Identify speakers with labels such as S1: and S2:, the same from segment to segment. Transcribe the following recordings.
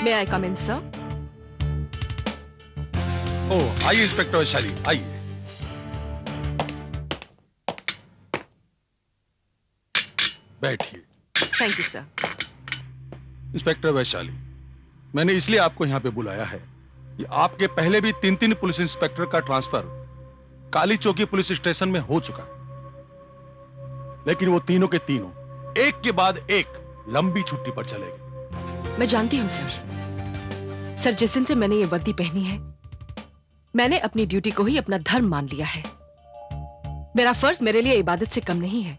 S1: मे आई कम इन sir?
S2: ओह, आइए inspector Vaishali, आइए। बैठिए।
S1: Thank you sir.
S2: Inspector Vaishali, मैंने इसलिए आपको यहां पे बुलाया है कि आपके पहले भी 3 पुलिस इंस्पेक्टर का ट्रांसफर काली चौकी पुलिस स्टेशन में हो चुका है, लेकिन वो तीनों के तीनों एक के बाद एक लंबी छुट्टी पर चले गए।
S1: मैं जानती हूं सर। सर, जिस दिन से मैंने ये वर्दी पहनी है, मैंने अपनी ड्यूटी को ही अपना धर्म मान लिया है। मेरा फर्ज मेरे लिए इबादत से कम नहीं है,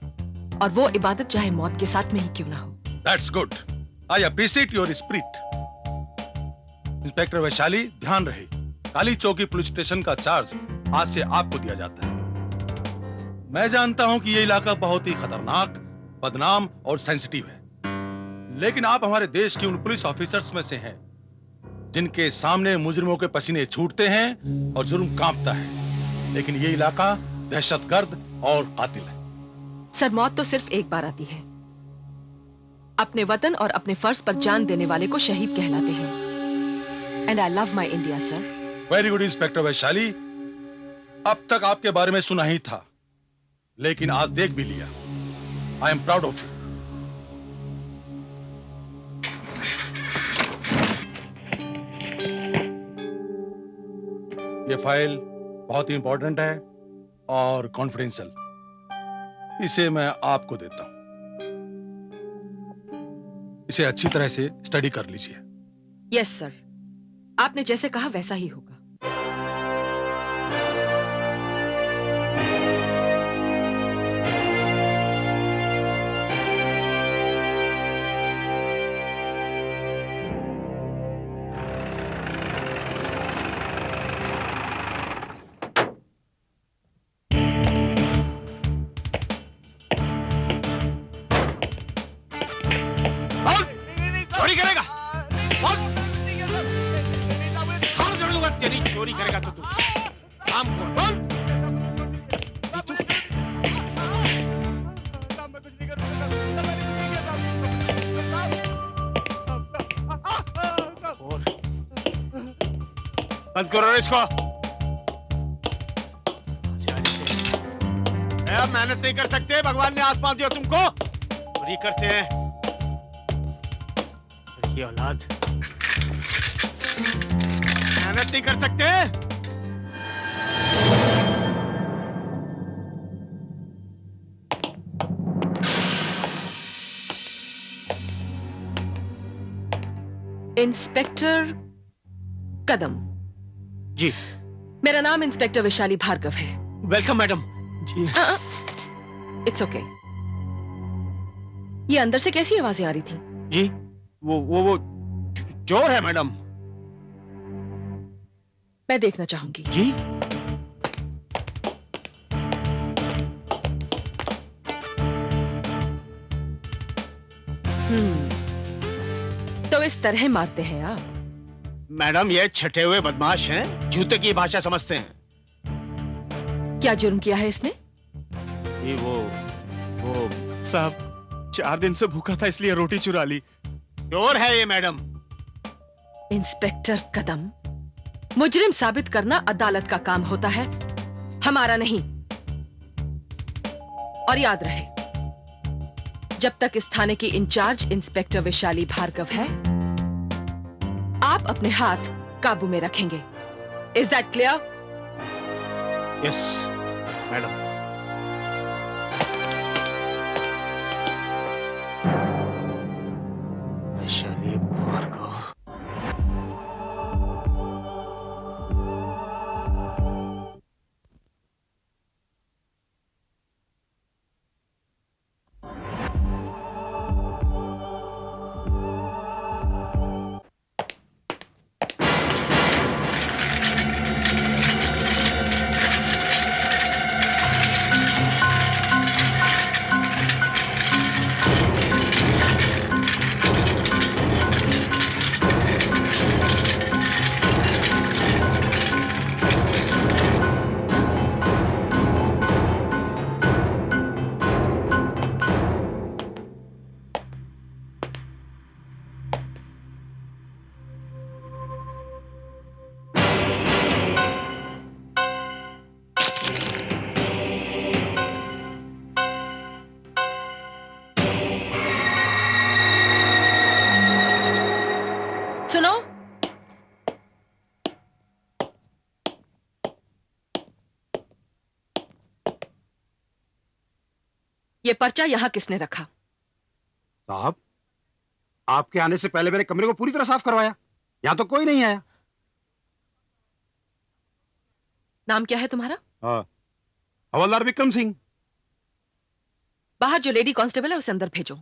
S1: और वो इबादत चाहे मौत के साथ में ही क्यों ना हो।
S2: That's good. I appreciate your spirit. Inspector Vaishali, ध्यान रहे, काली चौकी पुलिस स्टेशन का चार्ज आज से आपको दिया जाता है। मैं जानता हूं कि यह इलाका बहुत ही खतरनाक, बदनाम और सेंसिटिव है, लेकिन आप हमारे देश के उन पुलिस ऑफिसर्स में से हैं जिनके सामने मुजरिमों के पसीने छूटते हैं और जुर्म कांपता है। लेकिन यह इलाका दहशतगर्द और कातिल है।
S1: सर, मौत तो सिर्फ एक बार आती है। अपने वतन और अपने फर्ज पर जान देने वाले को शहीद कहलाते हैं। And I love my India sir.
S2: Very good inspector Vaishali, अब तक आपके बारे में सुना ही था, लेकिन आज देख भी लिया। I am proud of you. ये फाइल बहुत ही इंपॉर्टेंट है और कॉन्फिडेंशियल, इसे मैं आपको देता हूं। इसे अच्छी तरह से स्टडी कर लीजिए।
S1: यस सर, आपने जैसे कहा वैसा ही होगा।
S3: चोरी करेगा? कौन जोड़ दूंगा तेरी चोरी करेगा तो तू काम कर। बंद करो इसको। अब मेहनत नहीं कर सकते, भगवान ने आसमान दिया तुमको, चोरी करते हैं। ये औलाद मेहनत नहीं कर सकते।
S1: इंस्पेक्टर कदम।
S3: जी।
S1: मेरा नाम इंस्पेक्टर वैशाली भार्गव है।
S3: Welcome madam. जी।
S1: It's okay. ये अंदर से कैसी आवाजें आ रही थी?
S3: जी, वो चोर है मैडम।
S1: मैं देखना चाहूंगी।
S3: जी।
S1: तो इस तरह मारते हैं आप?
S3: मैडम, ये छठे हुए बदमाश हैं, जूते की भाषा समझते हैं।
S1: क्या जुर्म किया है इसने?
S3: ये वो
S4: साहब 4 दिन से भूखा था इसलिए रोटी चुरा ली।
S3: चोर है ये मैडम।
S1: इंस्पेक्टर कदम, मुजरिम साबित करना अदालत का काम होता है, हमारा नहीं। और याद रहे, जब तक इस थाने की इंचार्ज इंस्पेक्टर वैशाली भार्गव है, आप अपने हाथ काबू में रखेंगे। Is that clear?
S3: Yes madam. Vaishali Bhargav.
S1: ये पर्चा यहां किसने रखा?
S3: साहब, आपके आने से पहले मैंने कमरे को पूरी तरह साफ करवाया। यहां तो कोई नहीं आया।
S1: नाम क्या है तुम्हारा?
S3: हाँ, हवलदार विक्रम सिंह।
S1: बाहर जो लेडी कांस्टेबल है उसे अंदर भेजो।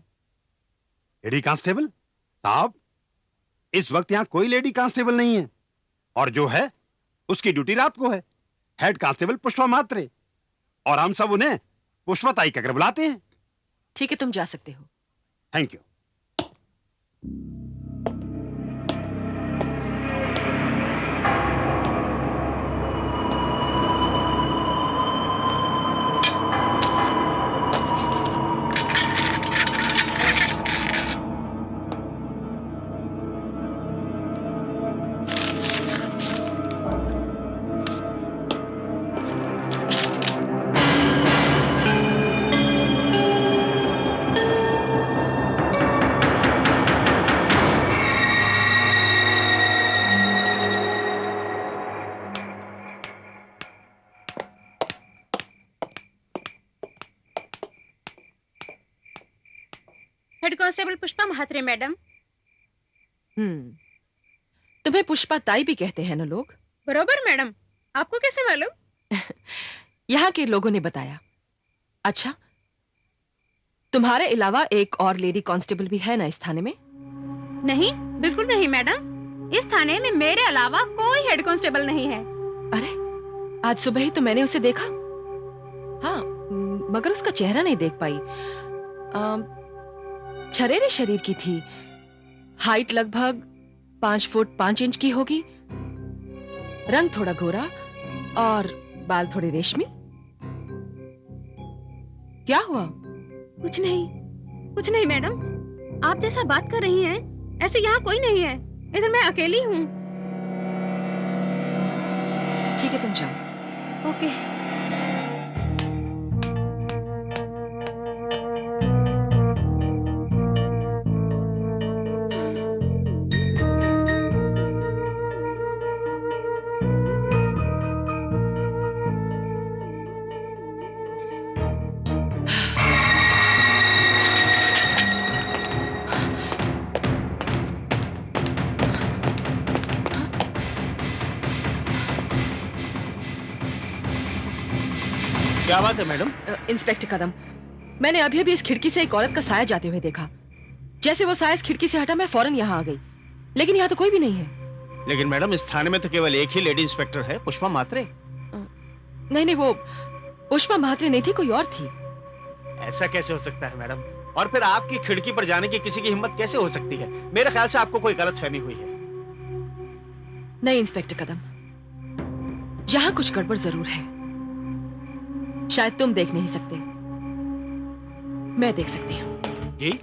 S3: Lady constable? साहब, इस वक्त यहां कोई लेडी कांस्टेबल नहीं है, और जो है उसकी ड्यूटी रात को है। हेड कांस्टेबल पुष्पा मात्रे, और हम सब उन्हें पुष्पा ताई कहकर बुलाते हैं।
S1: ठीक है, तुम जा सकते हो।
S3: Thank you.
S5: Head constable Pushpa Mhatre madam.
S1: तुम्हें पुष्पा ताई भी कहते हैं ना लोग?
S5: बरोबर मैडम, आपको कैसे मालूम?
S1: यहाँ के लोगों ने बताया। अच्छा, तुम्हारे अलावा एक और लेडी कांस्टेबल भी है ना इस थाने में?
S5: नहीं, बिल्कुल नहीं मैडम। इस थाने में मेरे अलावा कोई हेड कांस्टेबल नहीं है।
S1: अरे, आज सुबह ही तो मैंने उसे देखा। हाँ, मगर उसका चेहरा नहीं देख पाई। छरेरे शरीर की थी, हाइट लगभग 5 फुट 5 इंच की होगी, रंग थोड़ा गोरा और बाल थोड़े रेशमी। क्या हुआ?
S5: कुछ नहीं मैडम। आप जैसा बात कर रही हैं, ऐसे यहाँ कोई नहीं है। इधर मैं अकेली हूँ।
S1: ठीक है, तुम जाओ।
S5: ओके।
S3: क्या बात है मैडम?
S1: इंस्पेक्टर कदम, मैंने अभी अभी इस खिड़की से एक औरत का साया जाते हुए देखा। जैसे वो साया इस खिड़की से हटा, मैं फौरन यहाँ आ गई, लेकिन यहाँ तो कोई भी नहीं है।
S3: लेकिन मैडम, इस थाने में तो केवल एक ही लेडी इंस्पेक्टर है, पुष्पा मात्रे।
S1: नहीं, वो पुष्पा महात्रे नहीं थी, कोई और थी।
S3: ऐसा कैसे हो सकता है मैडम? और फिर आपकी खिड़की पर जाने की किसी की हिम्मत कैसे हो सकती है? मेरे ख्याल से आपको कोई गलतफहमी हुई है।
S1: नहीं इंस्पेक्टर कदम, यहाँ कुछ गड़बड़ जरूर है। शायद तुम देख नहीं सकते, मैं देख सकती हूँ।
S3: जी?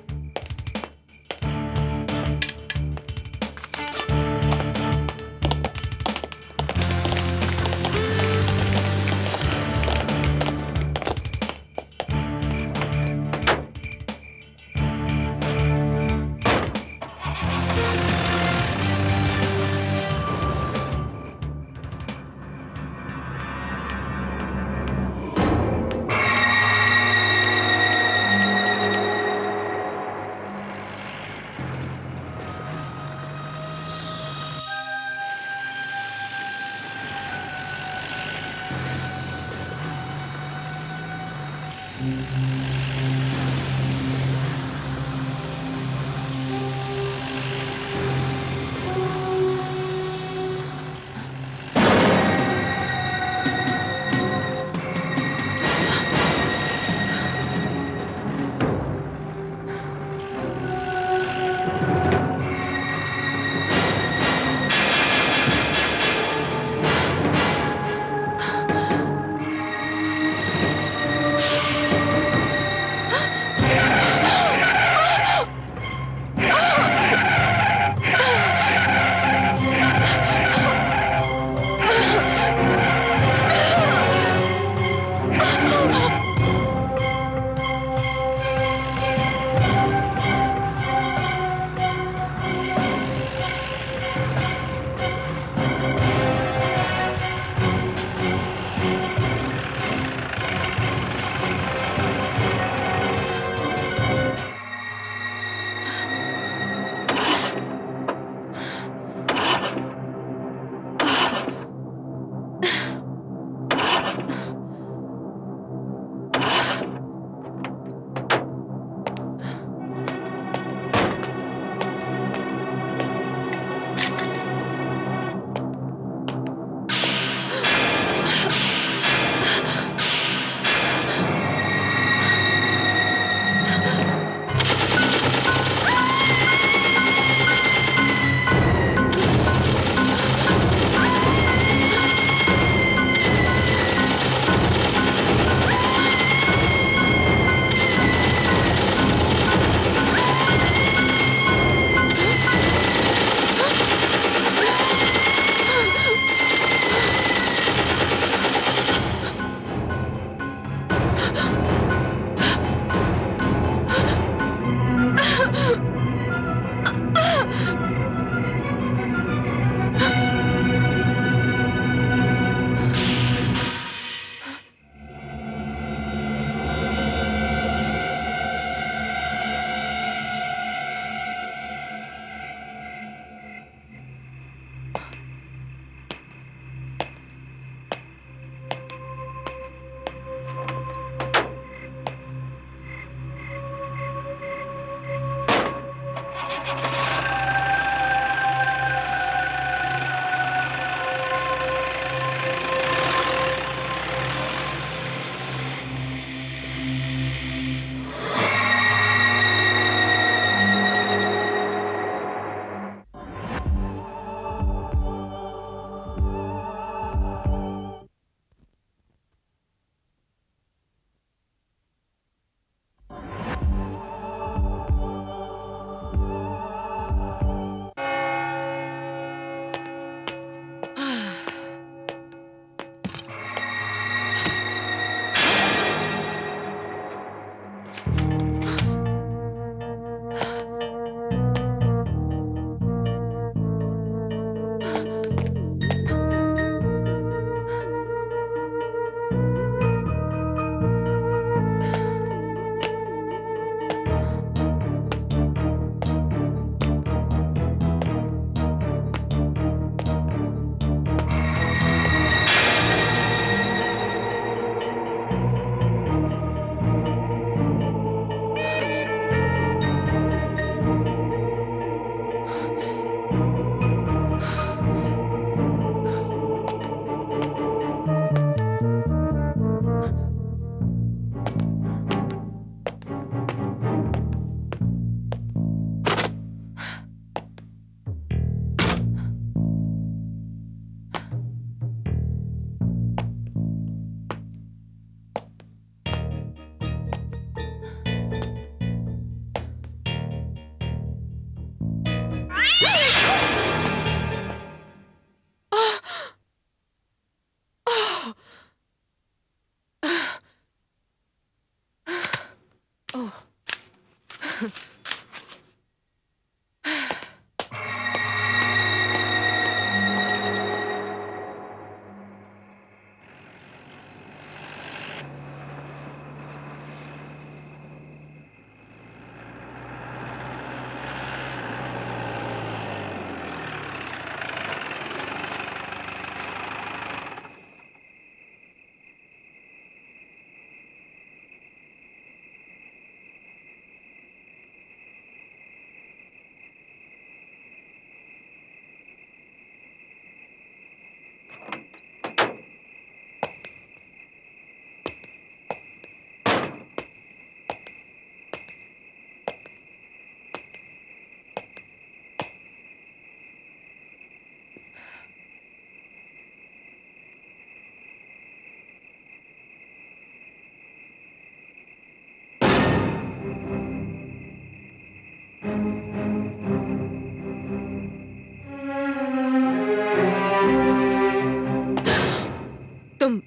S1: तुम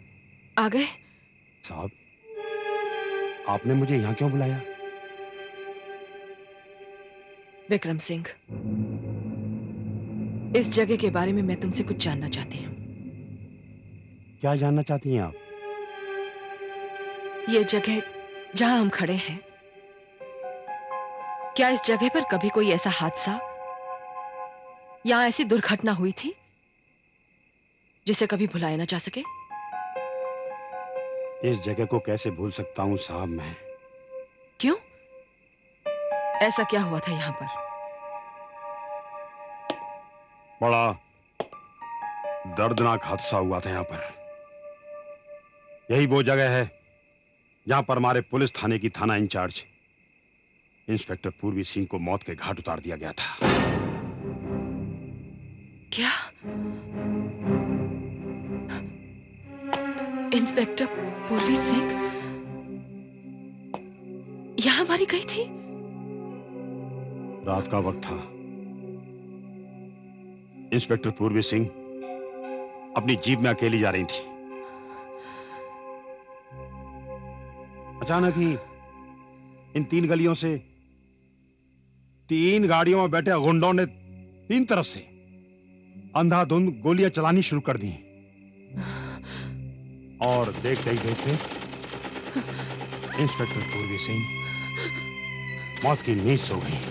S1: आ गए?
S3: साहब, आपने मुझे यहाँ क्यों बुलाया?
S1: विक्रम सिंह, इस जगह के बारे में मैं तुमसे कुछ जानना चाहती हूँ।
S3: क्या जानना चाहती हैं आप?
S1: ये जगह जहां हम खड़े हैं, क्या इस जगह पर कभी कोई ऐसा हादसा या ऐसी दुर्घटना हुई थी जिसे कभी भुलाया ना जा सके?
S3: इस जगह को कैसे भूल सकता हूँ साहब मैं?
S1: क्यों? ऐसा क्या हुआ था यहां पर?
S3: बड़ा दर्दनाक हादसा हुआ था यहाँ पर। यही वो जगह है जहां पर हमारे पुलिस थाने की थाना इंचार्ज इंस्पेक्टर पूर्वी सिंह को मौत के घाट उतार दिया गया था।
S1: क्या इंस्पेक्टर पूर्वी सिंह यहां मारी गई थी?
S3: रात का वक्त था। इंस्पेक्टर पूर्वी सिंह अपनी जीप में अकेली जा रही थी। अचानक ही इन 3 गलियों से 3 गाड़ियों में बैठे गुंडों ने 3 तरफ से अंधाधुंध गोलियां चलानी शुरू कर दी और देखते ही देखते इंस्पेक्टर पूर्वी सिंह मौत की नींद सो गई।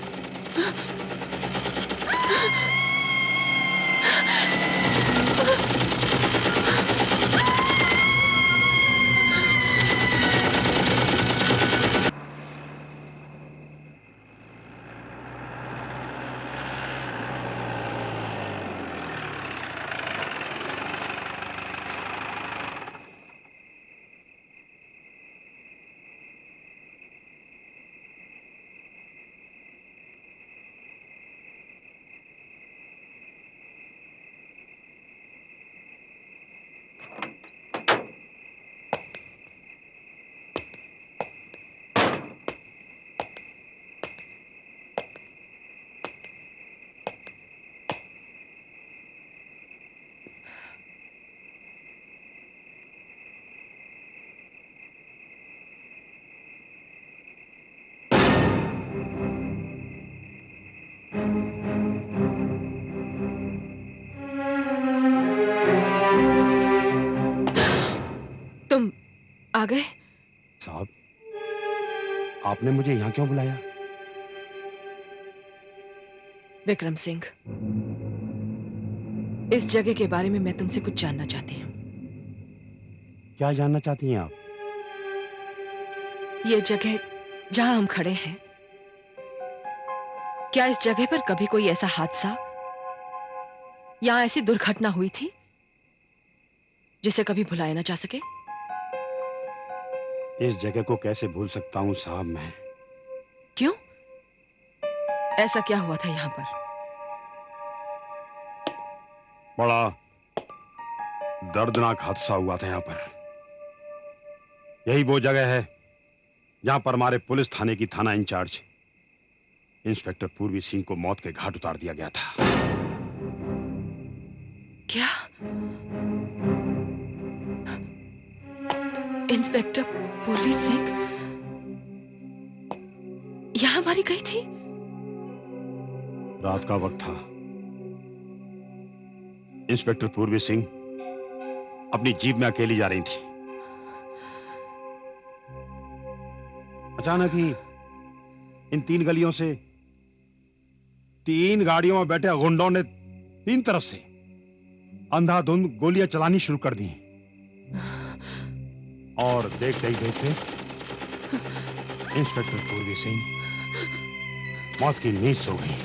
S1: तुम आ गए?
S3: साहब, आपने मुझे यहाँ क्यों बुलाया?
S1: विक्रम सिंह, इस जगह के बारे में मैं तुमसे कुछ जानना चाहती हूँ।
S3: क्या जानना चाहती हैं आप?
S1: ये जगह जहां हम खड़े हैं, क्या इस जगह पर कभी कोई ऐसा हादसा या ऐसी दुर्घटना हुई थी जिसे कभी भुलाया ना जा सके?
S3: इस जगह को कैसे भूल सकता हूँ साहब मैं?
S1: क्यों? ऐसा क्या हुआ था यहां पर?
S3: बड़ा दर्दनाक हादसा हुआ था यहाँ पर। यही वो जगह है जहां पर हमारे पुलिस थाने की थाना इंचार्ज इंस्पेक्टर पूर्वी सिंह को मौत के घाट उतार दिया गया था।
S1: क्या इंस्पेक्टर पूर्वी सिंह यहाँ हमारी गई थी?
S3: रात का वक्त था। इंस्पेक्टर पूर्वी सिंह अपनी जीप में अकेली जा रही थी। अचानक ही इन 3 गलियों से 3 गाड़ियों में बैठे गुंडों ने 3 तरफ से अंधाधुंध गोलियां चलानी शुरू कर दी और देखते ही देखते इंस्पेक्टर पूर्वी सिंह मौत की नींद सो गई।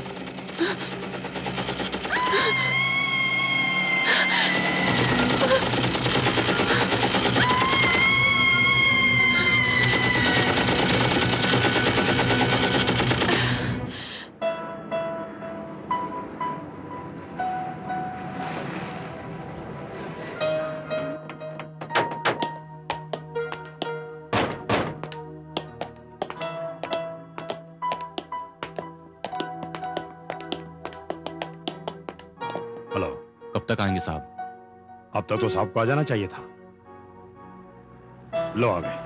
S3: हेलो,
S6: कब तक आएंगे साहब?
S3: अब तक तो साहब को आ जाना चाहिए था। लो आ गए।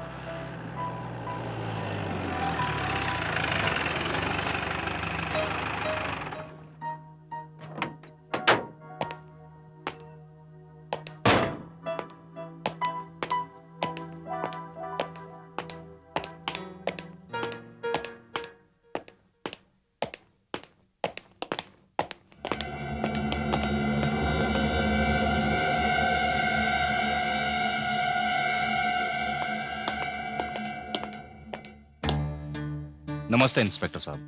S6: नमस्ते इंस्पेक्टर साहब।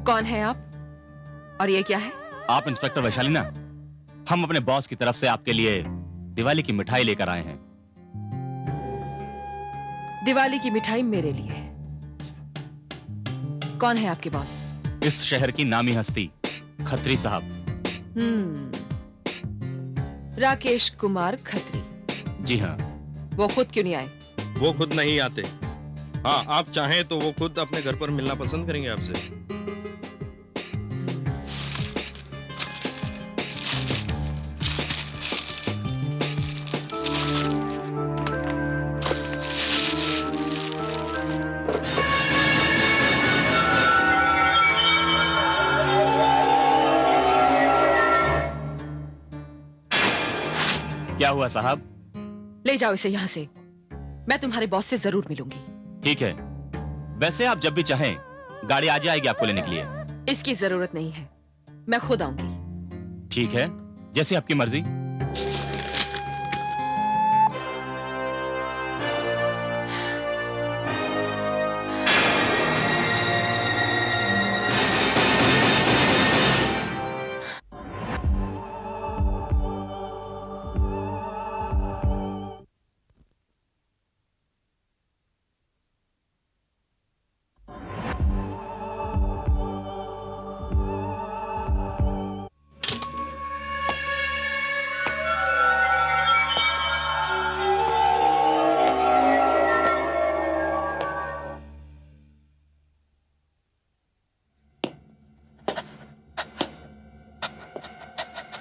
S1: कौन है आप और ये क्या है?
S6: आप इंस्पेक्टर वैशाली ना? हम अपने बॉस की तरफ से आपके लिए दिवाली की मिठाई लेकर आए हैं।
S1: दिवाली की मिठाई मेरे लिए? कौन है आपके बॉस?
S6: इस शहर की नामी हस्ती खत्री साहब।
S1: राकेश कुमार खत्री।
S6: जी हाँ।
S1: वो खुद क्यों नहीं आए?
S7: वो खुद नहीं आते। हाँ, आप चाहें तो वो खुद अपने घर पर मिलना पसंद करेंगे आपसे।
S6: क्या हुआ साहब?
S1: ले जाओ इसे यहां से। मैं तुम्हारे बॉस से जरूर मिलूंगी।
S6: ठीक है, वैसे आप जब भी चाहें गाड़ी आ जाएगी आपको लेने के लिए।
S1: इसकी जरूरत नहीं है, मैं खुद आऊंगी।
S6: ठीक है, जैसे आपकी मर्जी।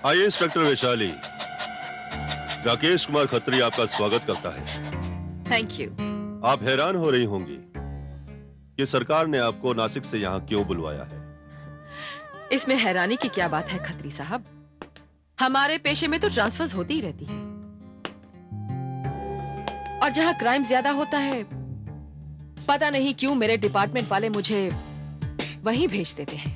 S8: आइए इंस्पेक्टर वैशाली, राकेश कुमार खत्री आपका स्वागत करता है।
S1: Thank you.
S8: आप हैरान हो रही होंगी कि सरकार ने आपको नासिक से यहाँ क्यों बुलवाया है।
S1: इसमें हैरानी की क्या बात है खत्री साहब? हमारे पेशे में तो ट्रांसफर्स होती ही रहती है, और जहां क्राइम ज्यादा होता है पता नहीं क्यों मेरे डिपार्टमेंट वाले मुझे वहीं भेज देते हैं।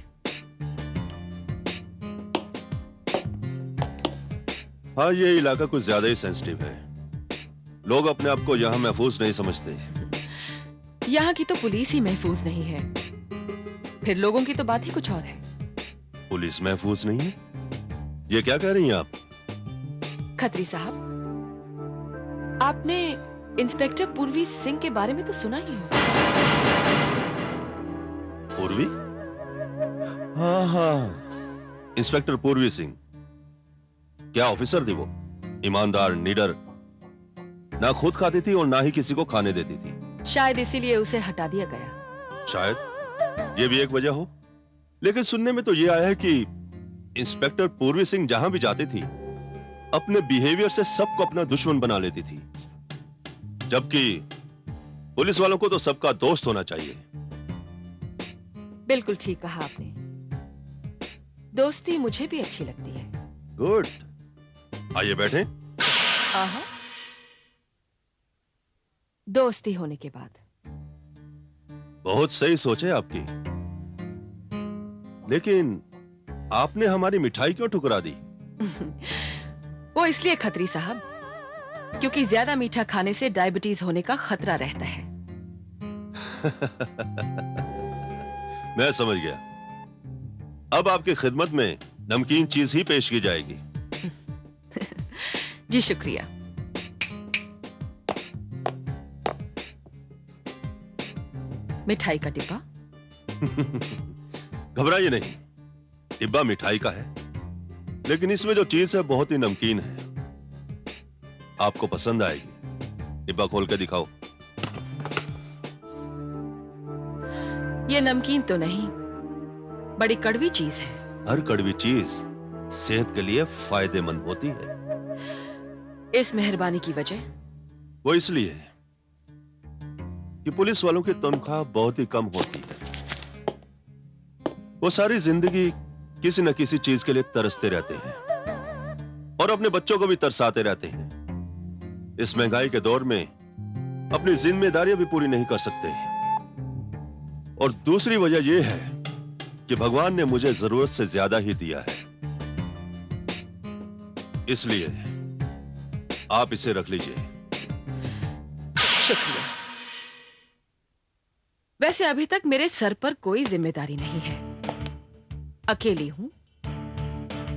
S8: हाँ, ये इलाका कुछ ज्यादा ही सेंसिटिव है। लोग अपने आप को यहाँ महफूज नहीं समझते।
S1: यहाँ की तो पुलिस ही महफूज नहीं है, फिर लोगों की तो बात ही कुछ और है।
S8: पुलिस महफूज नहीं है? ये क्या कह रही हैं आप?
S1: खत्री साहब, आपने इंस्पेक्टर पूर्वी सिंह के बारे में तो सुना ही होगा।
S8: पूर्वी? हाँ हाँ, इंस्पेक्टर पूर्वी सिंह। क्या ऑफिसर थी वो? ईमानदार, निडर, ना खुद खाती थी और ना ही किसी को खाने देती थी।
S1: शायद इसीलिए उसे हटा दिया गया।
S8: शायद ये भी एक वजह हो, लेकिन सुनने में तो ये आया है कि इंस्पेक्टर पूर्वी सिंह जहां भी जाती थी अपने बिहेवियर से सबको अपना दुश्मन बना लेती थी। जबकि पुलिस वालों को तो सबका दोस्त होना चाहिए।
S1: बिल्कुल ठीक कहा आपने। दोस्ती मुझे भी अच्छी लगती है।
S8: गुड, आइए बैठें।
S1: आहा। दोस्ती होने के बाद।
S8: बहुत सही सोच है आपकी, लेकिन आपने हमारी मिठाई क्यों ठुकरा दी?
S1: वो इसलिए खतरी साहब, क्योंकि ज्यादा मीठा खाने से डायबिटीज होने का खतरा रहता है।
S8: मैं समझ गया। अब आपकी खिदमत में नमकीन चीज ही पेश की जाएगी।
S1: जी शुक्रिया। मिठाई का डिब्बा।
S8: घबराइए नहीं, डिब्बा मिठाई का है, लेकिन इसमें जो चीज है बहुत ही नमकीन है। आपको पसंद आएगी। डिब्बा खोल के दिखाओ।
S1: ये नमकीन तो नहीं, बड़ी कड़वी चीज है।
S8: हर कड़वी चीज सेहत के लिए फायदेमंद होती है।
S1: इस मेहरबानी की वजह?
S8: वो इसलिए कि पुलिस वालों की तनख्वाह बहुत ही कम होती है। वो सारी जिंदगी किसी न किसी चीज के लिए तरसते रहते हैं और अपने बच्चों को भी तरसाते रहते हैं। इस महंगाई के दौर में अपनी जिम्मेदारियां भी पूरी नहीं कर सकते। और दूसरी वजह यह है कि भगवान ने मुझे जरूरत से ज्यादा ही दिया है, इसलिए आप इसे रख लीजिए।
S1: शुक्रिया। वैसे अभी तक मेरे सर पर कोई जिम्मेदारी नहीं है। अकेली हूं,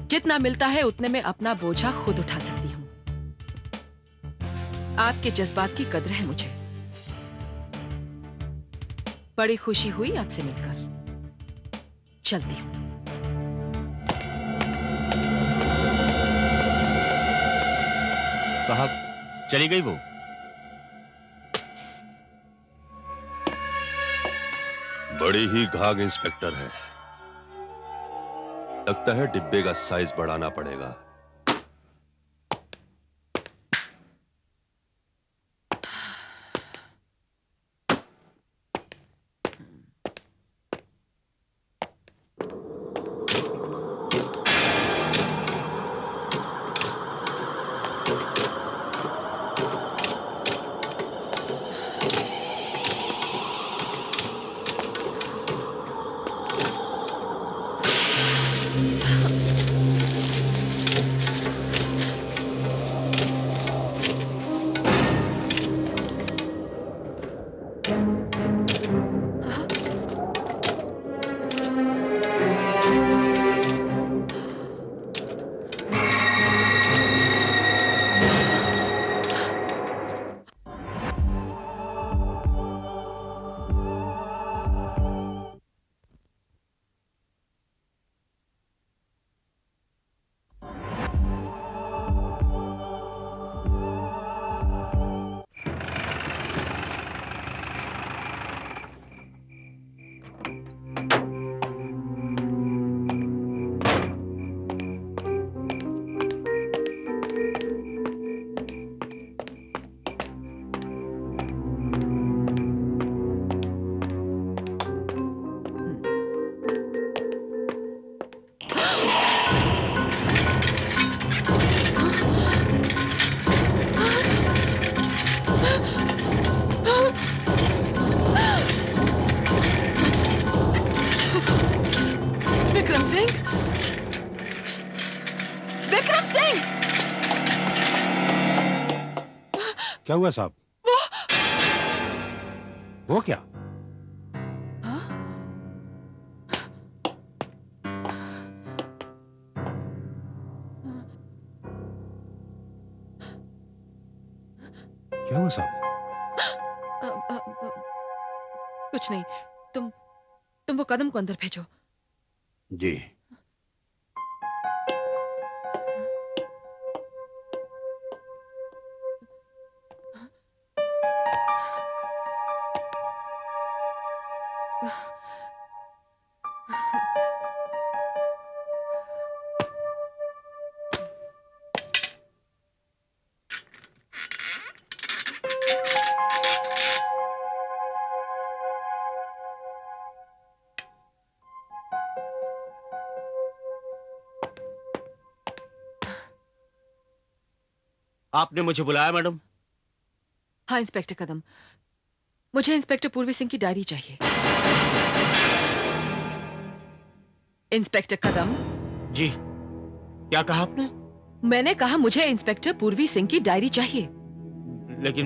S1: जितना मिलता है उतने में अपना बोझा खुद उठा सकती हूं। आपके जज्बात की कद्र है मुझे। बड़ी खुशी हुई आपसे मिलकर। चलती हूं।
S6: साहब, चली गई वो?
S8: बड़ी ही घाघ इंस्पेक्टर है। लगता है डिब्बे का साइज बढ़ाना पड़ेगा।
S1: विक्रम सिंह! विक्रम सिंह!
S3: क्या हुआ साहब? वो क्या?
S1: हाँ?
S3: क्या हुआ साहब?
S1: कुछ नहीं। तुम वो कदम को अंदर भेजो।
S3: जी।
S4: आपने मुझे बुलाया मैडम?
S1: हाँ इंस्पेक्टर कदम, मुझे इंस्पेक्टर पूर्वी सिंह की डायरी चाहिए। इंस्पेक्टर कदम।
S4: जी, क्या कहा आपने?
S1: मैंने कहा मुझे इंस्पेक्टर पूर्वी सिंह की डायरी चाहिए।
S4: लेकिन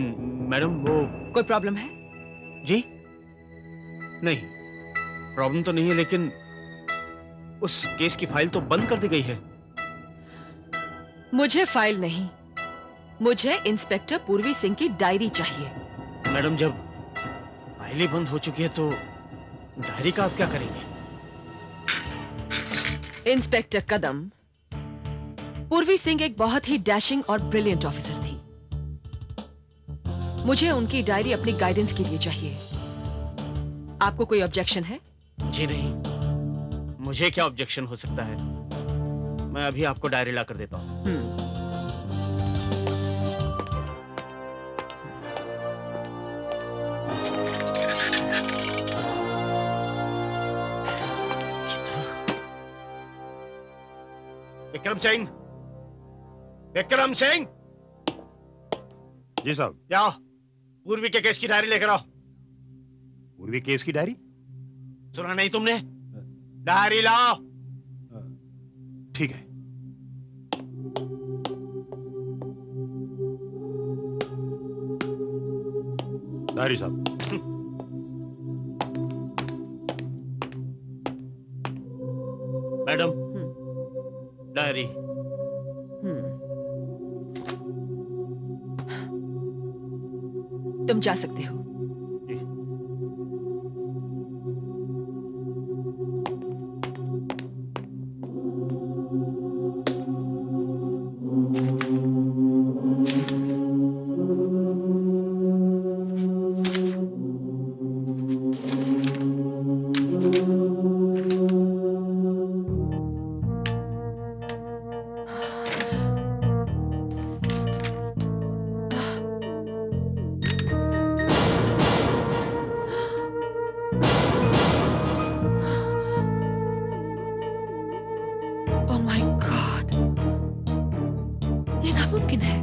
S4: मैडम वो...
S1: कोई प्रॉब्लम है?
S4: जी नहीं, प्रॉब्लम तो नहीं है, लेकिन उस केस की फाइल तो बंद कर दी गई है।
S1: मुझे फाइल नहीं, मुझे इंस्पेक्टर पूर्वी सिंह की डायरी चाहिए।
S4: मैडम जब फाइल ही बंद हो चुकी है तो डायरी का आप क्या करेंगे?
S1: इंस्पेक्टर कदम, पूर्वी सिंह एक बहुत ही डैशिंग और ब्रिलियंट ऑफिसर थी। मुझे उनकी डायरी अपनी गाइडेंस के लिए चाहिए। आपको कोई ऑब्जेक्शन है?
S4: जी नहीं, मुझे क्या ऑब्जेक्शन हो सकता है। मैं अभी आपको डायरी ला कर देता हूँ। विक्रम सिंह, विक्रम सिंह,
S3: जी साहब।
S4: जाओ पूर्वी के केस की डायरी लेकर आओ।
S3: पूर्वी केस की डायरी?
S4: सुना नहीं तुमने? डायरी लाओ।
S3: ठीक है। डायरी साहब।
S4: Madam diary.
S1: तुम जा सकते हो। Oh my God! ये नामुमकिन है।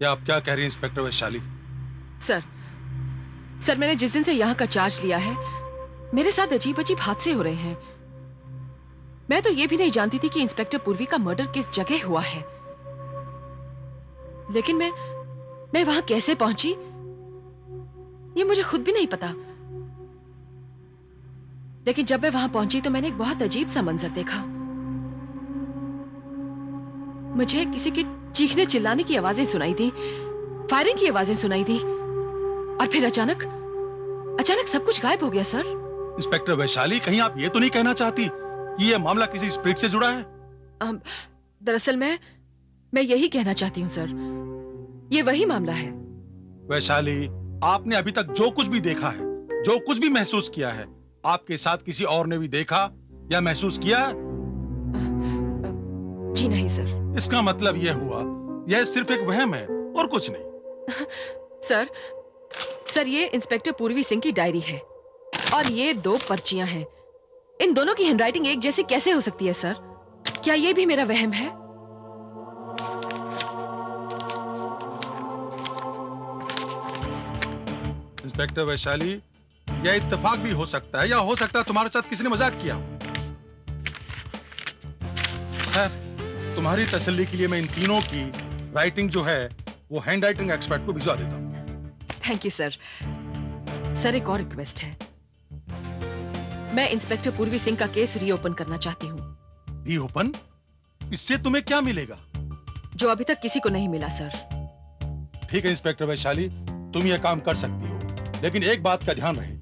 S2: या आप क्या कह रही हैं इंस्पेक्टर वैशाली?
S1: सर मैंने जिस दिन से यहाँ का चार्ज लिया है, मेरे साथ अजीब अजीब हादसे हो रहे हैं। मैं तो ये भी नहीं जानती थी कि इंस्पेक्टर पूर्वी का मर्डर किस जगह हुआ है। लेकिन मैं वहां कैसे पहुंची, ये मुझे खुद भी नहीं पता। लेकिन जब मैं वहां पहुंची तो मैंने एक बहुत अजीब सा मंजर देखा। मुझे किसी की चीखने चिल्लाने की आवाजें सुनाई दी, फायरिंग की आवाजें सुनाई दी, और फिर अचानक सब कुछ गायब हो गया। सर
S2: इंस्पेक्टर वैशाली, कहीं आप ये तो नहीं कहना चाहती कि ये मामला किसी स्प्रिट से जुड़ा है?
S1: दरअसल मैं यही कहना चाहती हूँ सर, ये वही मामला है।
S2: वैशाली, आपने अभी तक जो कुछ भी देखा है, जो कुछ भी महसूस किया है, आपके साथ किसी और ने भी देखा या महसूस किया है?
S1: जी नहीं सर।
S2: इसका मतलब यह हुआ यह सिर्फ एक वहम है और कुछ नहीं।
S1: सर ये इंस्पेक्टर पूर्वी सिंह की डायरी है और ये 2 पर्चियां हैं। इन दोनों की हैंडराइटिंग एक जैसी कैसे हो सकती है सर? क्या ये भी मेरा वहम है?
S2: इंस्पेक्टर वैशाली, यह इत्तेफाक भी हो सकता है या हो सकता है तुम्हारे साथ किसी ने मजाक किया। तुम्हारी तसल्ली के लिए मैं इन तीनों की राइटिंग जो है वो हैंड राइटिंग एक्सपर्ट को भिजवा देता हूं।
S1: Thank you sir. सर एक और रिक्वेस्ट है, मैं इंस्पेक्टर पूर्वी सिंह का केस रीओपन करना चाहती हूँ।
S2: रीओपन? इससे तुम्हें क्या मिलेगा?
S1: जो अभी तक किसी को नहीं मिला सर।
S2: ठीक है इंस्पेक्टर वैशाली, तुम यह काम कर सकती हो, लेकिन एक बात का ध्यान रहे,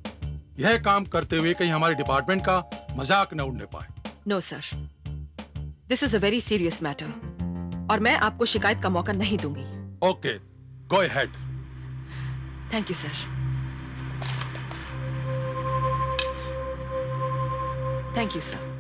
S2: यह काम करते हुए कहीं हमारे डिपार्टमेंट का मजाक न उड़ने पाए।
S1: No sir, this is a very serious matter और मैं आपको शिकायत का मौका नहीं दूंगी।
S2: Okay, go ahead.
S1: Thank you sir. Thank you sir.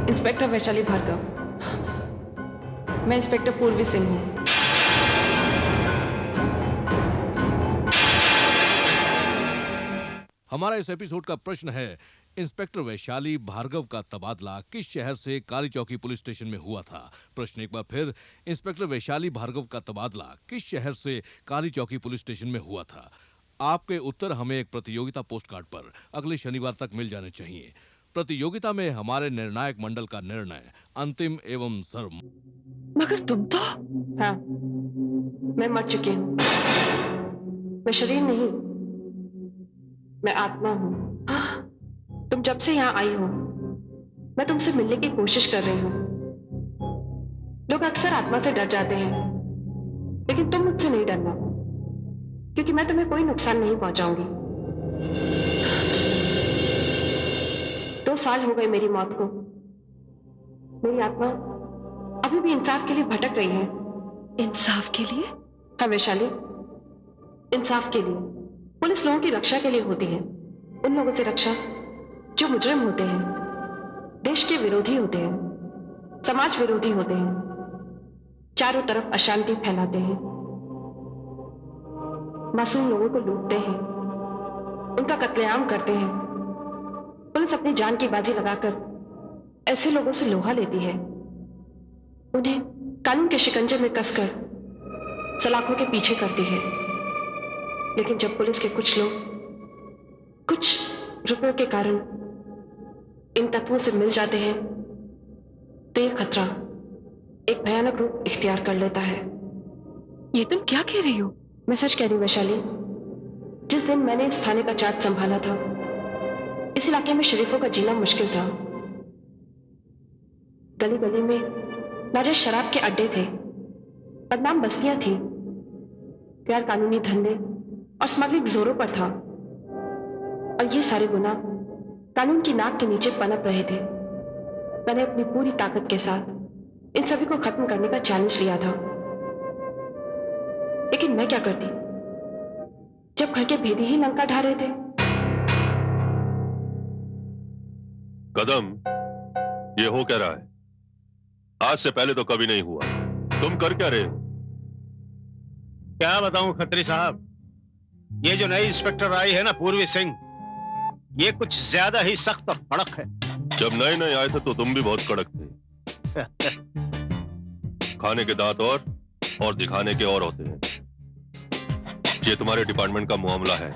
S9: Inspector Vaishali Bhargav, मैं इंस्पेक्टर पूर्वी सिंह हूँ।
S10: हमारा इस एपिसोड का प्रश्न है, इंस्पेक्टर वैशाली भार्गव का तबादला किस शहर से काली चौकी पुलिस स्टेशन में हुआ था? प्रश्न एक बार फिर, इंस्पेक्टर वैशाली भार्गव का तबादला किस शहर से काली चौकी पुलिस स्टेशन में हुआ था? आपके उत्तर हमें एक प्रतियोगिता पोस्ट कार्ड पर अगले शनिवार तक मिल जाने चाहिए। प्रतियोगिता में हमारे निर्णायक मंडल का निर्णय अंतिम एवं सर्व।
S1: मगर तुम तो
S9: हाँ, मैं मर चुकी हूँ। मैं शरीर नहीं, मैं आत्मा हूँ। तुम जब से यहाँ आई हो, मैं तुमसे मिलने की कोशिश कर रही हूँ। लोग अक्सर आत्मा से डर जाते हैं, लेकिन तुम मुझसे नहीं डरना, क्योंकि मैं तुम्हें कोई नुकसान नहीं पहुंचाऊंगी। 2 साल हो गए मेरी मौत को। मेरी आत्मा अभी भी इंसाफ के लिए भटक रही है।
S1: इंसाफ के लिए?
S9: हाँ वैशाली, इंसाफ के लिए। पुलिस लोगों की रक्षा के लिए होती है, उन लोगों से रक्षा जो मुजरिम होते हैं, देश के विरोधी होते हैं, समाज विरोधी होते हैं, चारों तरफ अशांति फैलाते हैं, मासूम लोगों को लूटते हैं, उनका कत्लेआम करते हैं। पुलिस अपनी जान की बाजी लगाकर ऐसे लोगों से लोहा लेती है, उन्हें कानून के शिकंजे में कसकर सलाखों के पीछे करती है। लेकिन जब पुलिस के कुछ लोग कुछ रुपयों के कारण इन तत्वों से मिल जाते हैं, तो ये खतरा एक भयानक रूप इख्तियार कर लेता है।
S1: ये तुम क्या कह रही हो?
S9: मैं सच कह रही हूँ वैशाली। जिस दिन मैंने इस थाने का चार्ज संभाला था, इस इलाके में शरीफों का जीना मुश्किल था। गली गली में नाजायज शराब के अड्डे थे, बदनाम बस्तियां थी, गैर कानूनी धंधे और स्मगलिंग जोरों पर था, और ये सारे गुनाह कानून की नाक के नीचे पनप रहे थे। मैंने अपनी पूरी ताकत के साथ इन सभी को खत्म करने का चैलेंज लिया था। लेकिन मैं क्या करती जब घर के भेदी ही लंका ढा रहे थे?
S8: कदम, ये हो क्या रहा है? आज से पहले तो कभी नहीं हुआ। तुम कर क्या रहे हो?
S4: क्या बताऊं खत्री साहब, ये जो नई इंस्पेक्टर आई है ना पूर्वी सिंह, ये कुछ ज्यादा ही सख्त और कड़क है।
S8: जब नए नए आए थे तो तुम भी बहुत कड़क थे। खाने के दांत और दिखाने के और होते हैं। ये तुम्हारे डिपार्टमेंट का मामला है,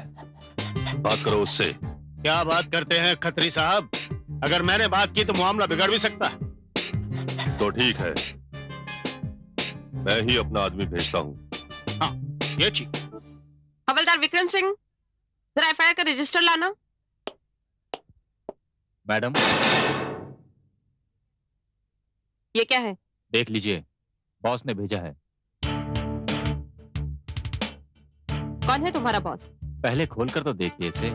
S8: बात करो उससे।
S4: क्या बात करते हैं खत्री साहब, अगर मैंने बात की तो मामला बिगड़ भी सकता है।
S8: तो ठीक है, मैं ही अपना आदमी भेजता हूँ।
S4: हाँ, ये ठीक।
S9: हवलदार विक्रम सिंह, जरा एफआईआर का रजिस्टर लाना।
S6: मैडम,
S9: ये क्या है?
S6: देख लीजिए, बॉस ने भेजा है।
S9: कौन है तुम्हारा बॉस?
S6: पहले खोलकर तो देखिए इसे।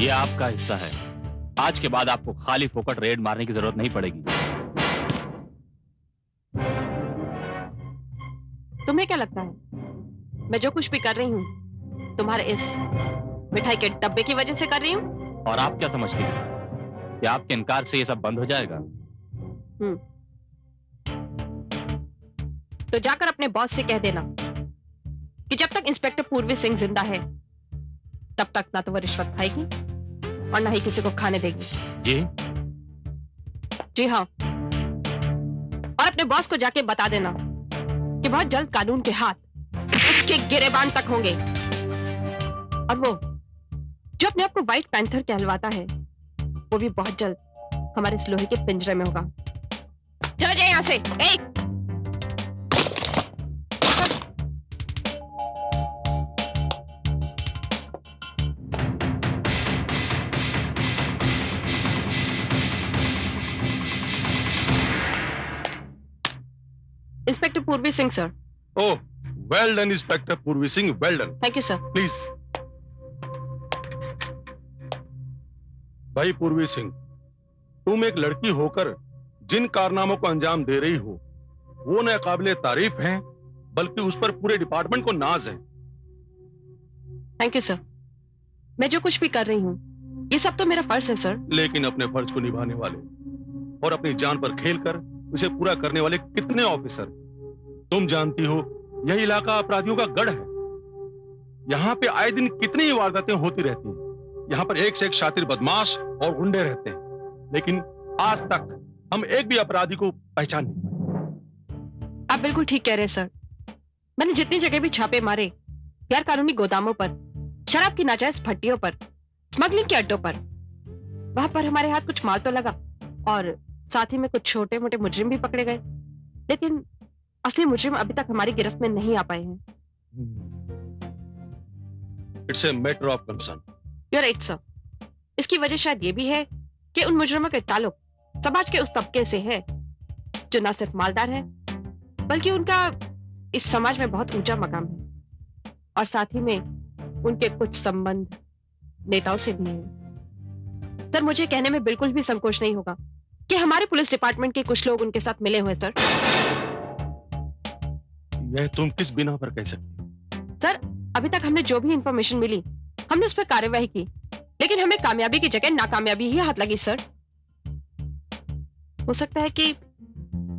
S6: ये आपका हिस्सा है। आज के बाद आपको खाली फोकट रेड मारने की जरूरत नहीं पड़ेगी।
S9: तुम्हें क्या लगता है मैं जो कुछ भी कर रही हूँ तुम्हारे इस मिठाई के डब्बे की वजह से कर रही हूँ?
S6: और आप क्या समझती हैं कि आपके इनकार से ये सब बंद हो जाएगा?
S9: तो जाकर अपने बॉस से कह देना कि जब तक इंस्पेक्टर पूर्वी सिंह जिंदा है तब तक ना तो वो रिश्वत खाएगी और ना ही किसी को खाने देगी। जी हाँ, और अपने बॉस को जाके बता देना कि बहुत जल्द कानून के हाथ उसके गिरेबान तक होंगे और वो जो अपने आप को व्हाइट पैंथर कहलवाता है वो भी बहुत जल्द हमारे इस लोहे के पिंजरे में होगा। चला जाए यहां से। इंस्पेक्टर पूर्वी सिंह सर।
S2: ओह, वेल डन इंस्पेक्टर पूर्वी Singh, well done.
S9: Thank you sir.
S2: Please. भाई पूर्वी सिंह, तुम एक लड़की होकर जिन कारनामों को अंजाम दे रही हो वो न काबिले तारीफ हैं बल्कि उस पर पूरे डिपार्टमेंट को नाज है।
S9: Thank you sir. मैं जो कुछ भी कर रही हूँ ये सब तो मेरा फर्ज है सर।
S2: लेकिन अपने फर्ज को निभाने वाले और अपनी जान पर खेलकर उसे पूरा करने वाले कितने ऑफिसर। तुम जानती हो यह इलाका अपराधियों का गढ़ है। यहाँ पे आए दिन कितनी ही वारदातें होती रहती हैं। यहाँ पर एक से एक शातिर बदमाश और गुंडे रहते हैं, लेकिन आज तक हम एक भी अपराधी को पहचान नहीं पाए।
S9: आप बिल्कुल ठीक कह रहे हैं सर। मैंने जितनी जगह भी छापे मारे, गैर कानूनी गोदामों पर, शराब की नाजायज भट्टियों पर, स्मगलिंग के अड्डों पर, वहां पर हमारे हाथ कुछ माल तो लगा और साथ ही में कुछ छोटे मोटे मुजरिम भी पकड़े गए, लेकिन असली मुजरिम अभी तक हमारी गिरफ्त में नहीं आ पाए हैं।
S2: It's a matter of concern.
S9: You are right sir. इसकी वजह शायद ये भी है कि उन मुजरिमों के ताल्लुक समाज के उस तबके से है जो न सिर्फ मालदार है बल्कि उनका इस समाज में बहुत ऊंचा मकाम है और साथ ही में उनके कुछ संबंध नेताओं से भी है। सर मुझे कहने में बिल्कुल भी संकोच नहीं होगा कि हमारे पुलिस डिपार्टमेंट के कुछ लोग उनके साथ मिले हुए सर।
S2: यह तुम किस बिना पर कह सकती?
S9: सर अभी तक हमने जो भी इंफॉर्मेशन मिली हमने उस पर कार्यवाही की, लेकिन हमें कामयाबी की जगह नाकामयाबी ही हाथ लगी सर। हो सकता है कि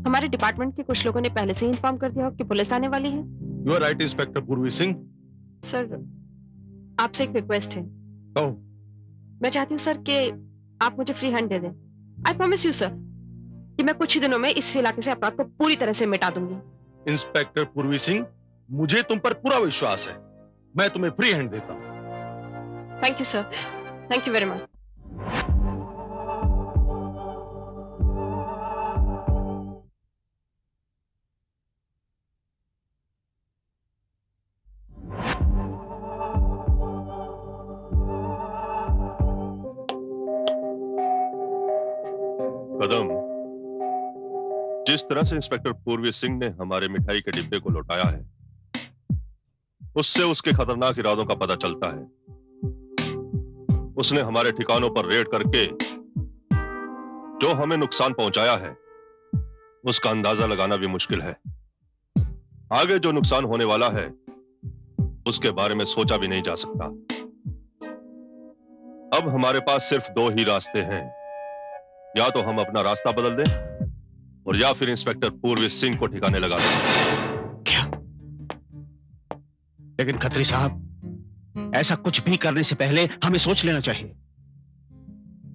S9: हमारे डिपार्टमेंट के कुछ लोगों ने पहले से ही इन्फॉर्म कर दिया हो कि पुलिस आने वाली है।
S2: यू आर राइट इंस्पेक्टर पूर्वी सिंह।
S9: सर आपसे एक रिक्वेस्ट है।
S2: कहो।
S9: मैं चाहती हूँ सर कि आप मुझे फ्री हैंड दे दें। आई प्रॉमिस यू सर कि मैं कुछ ही दिनों में इस इलाके से अपराध को पूरी तरह से मिटा दूंगी।
S2: इंस्पेक्टर पूर्वी सिंह, मुझे तुम पर पूरा विश्वास है। मैं तुम्हें फ्री हैंड देता हूं।
S9: Thank you sir. Thank you very much.
S8: Kadam, जिस तरह से इंस्पेक्टर पूर्वी सिंह ने हमारे मिठाई के डिब्बे को लौटाया है उससे उसके खतरनाक इरादों का पता चलता है। उसने हमारे ठिकानों पर रेड करके जो हमें नुकसान पहुंचाया है उसका अंदाजा लगाना भी मुश्किल है। आगे जो नुकसान होने वाला है उसके बारे में सोचा भी नहीं जा सकता। अब हमारे पास सिर्फ दो ही रास्ते हैं, या तो हम अपना रास्ता बदल दें और या फिर इंस्पेक्टर पूर्वी सिंह को ठिकाने लगा दें।
S4: क्या? लेकिन खत्री साहब, ऐसा कुछ भी करने से पहले हमें सोच लेना चाहिए।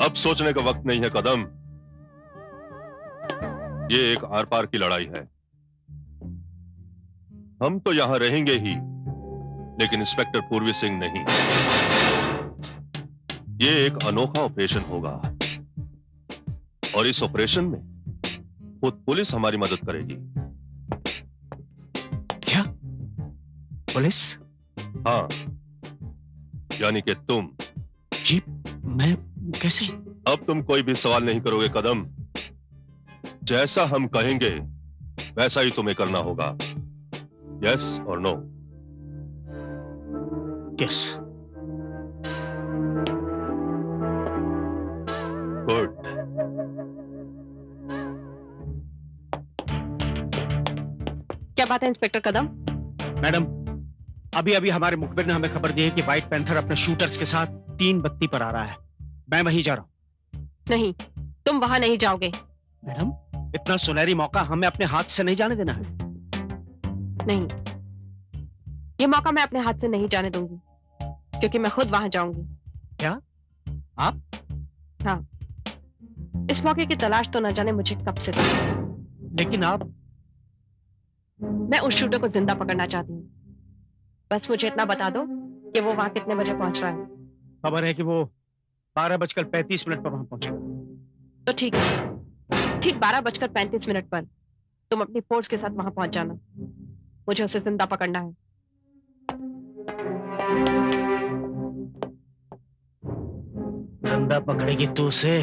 S8: अब सोचने का वक्त नहीं है कदम। ये एक आर पार की लड़ाई है। हम तो यहां रहेंगे ही, लेकिन इंस्पेक्टर पूर्वी सिंह नहीं। ये एक अनोखा ऑपरेशन होगा और इस ऑपरेशन में खुद पुलिस हमारी मदद करेगी।
S4: क्या? पुलिस?
S8: हाँ, यानी कि तुम।
S4: जी, मैं कैसे?
S8: अब तुम कोई भी सवाल नहीं करोगे कदम। जैसा हम कहेंगे वैसा ही तुम्हें करना होगा। यस और नो?
S4: यस।
S8: गुड।
S9: क्या बात है इंस्पेक्टर कदम?
S4: मैडम, अभी अभी हमारे मुखबिर ने हमें खबर दी है कि व्हाइट पैंथर अपने शूटर्स के साथ 3 बत्ती पर आ रहा है। मैं वहीं जा रहा हूं।
S9: नहीं, तुम वहां नहीं जाओगे।
S4: मैडम, इतना सुनहरी मौका हमें अपने हाथ से नहीं जाने देना है।
S9: नहीं, ये मौका मैं अपने हाथ से नहीं जाने दूंगी, क्योंकि मैं खुद वहां जाऊंगी।
S4: क्या? आप?
S9: हाँ, इस मौके की तलाश तो न जाने मुझे कब से थी।
S4: लेकिन आप?
S9: मैं उस शूटर को जिंदा पकड़ना चाहती हूँ। बस मुझे इतना बता दो कि वो वहां कितने बजे पहुंच रहा है।
S4: खबर है कि वो 12:35 पर वहां पहुंचेगा।
S9: तो ठीक है, ठीक 12:35 पर तुम अपनी फोर्स के साथ वहां पहुंच जाना। मुझे उसे जिंदा पकड़ना है।
S4: जिंदा पकड़ेगी तू उसे?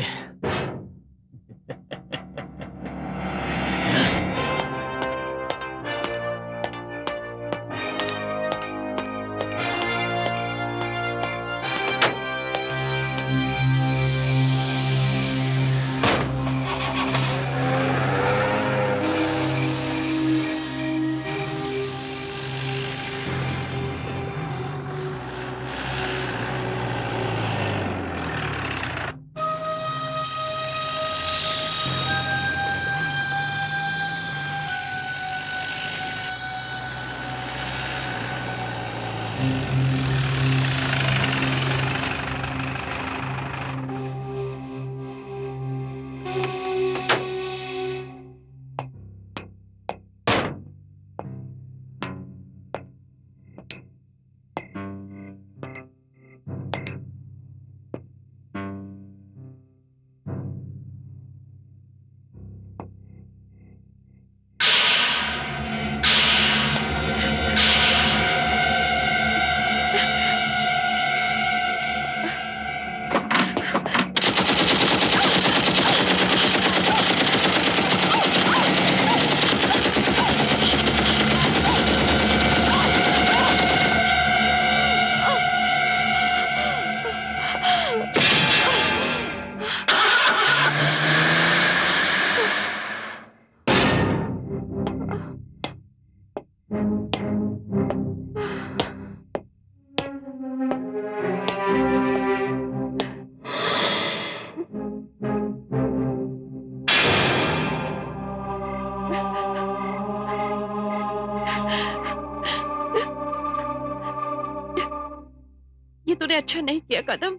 S9: ये तूने अच्छा नहीं किया कदम।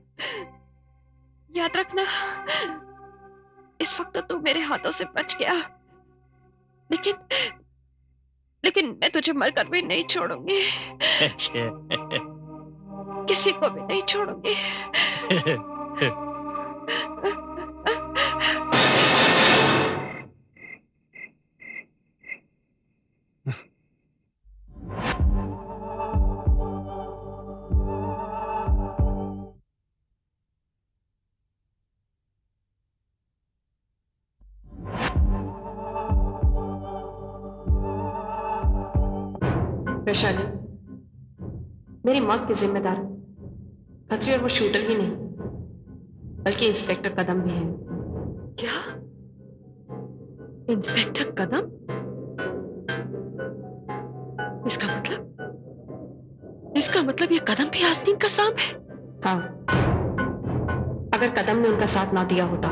S9: याद रखना, इस वक्त तो तू मेरे हाथों से बच गया, लेकिन मैं तुझे मरकर भी नहीं छोड़ूंगी। किसी को भी नहीं छोड़ूंगी। वैशाली, मेरी मौत के जिम्मेदार खत्री और वो शूटर ही नहीं, बल्कि इंस्पेक्टर कदम भी है।
S1: क्या? इंस्पेक्टर कदम? इसका मतलब ये कदम भी आस्तीन का सांप है?
S9: हाँ, अगर कदम ने उनका साथ ना दिया होता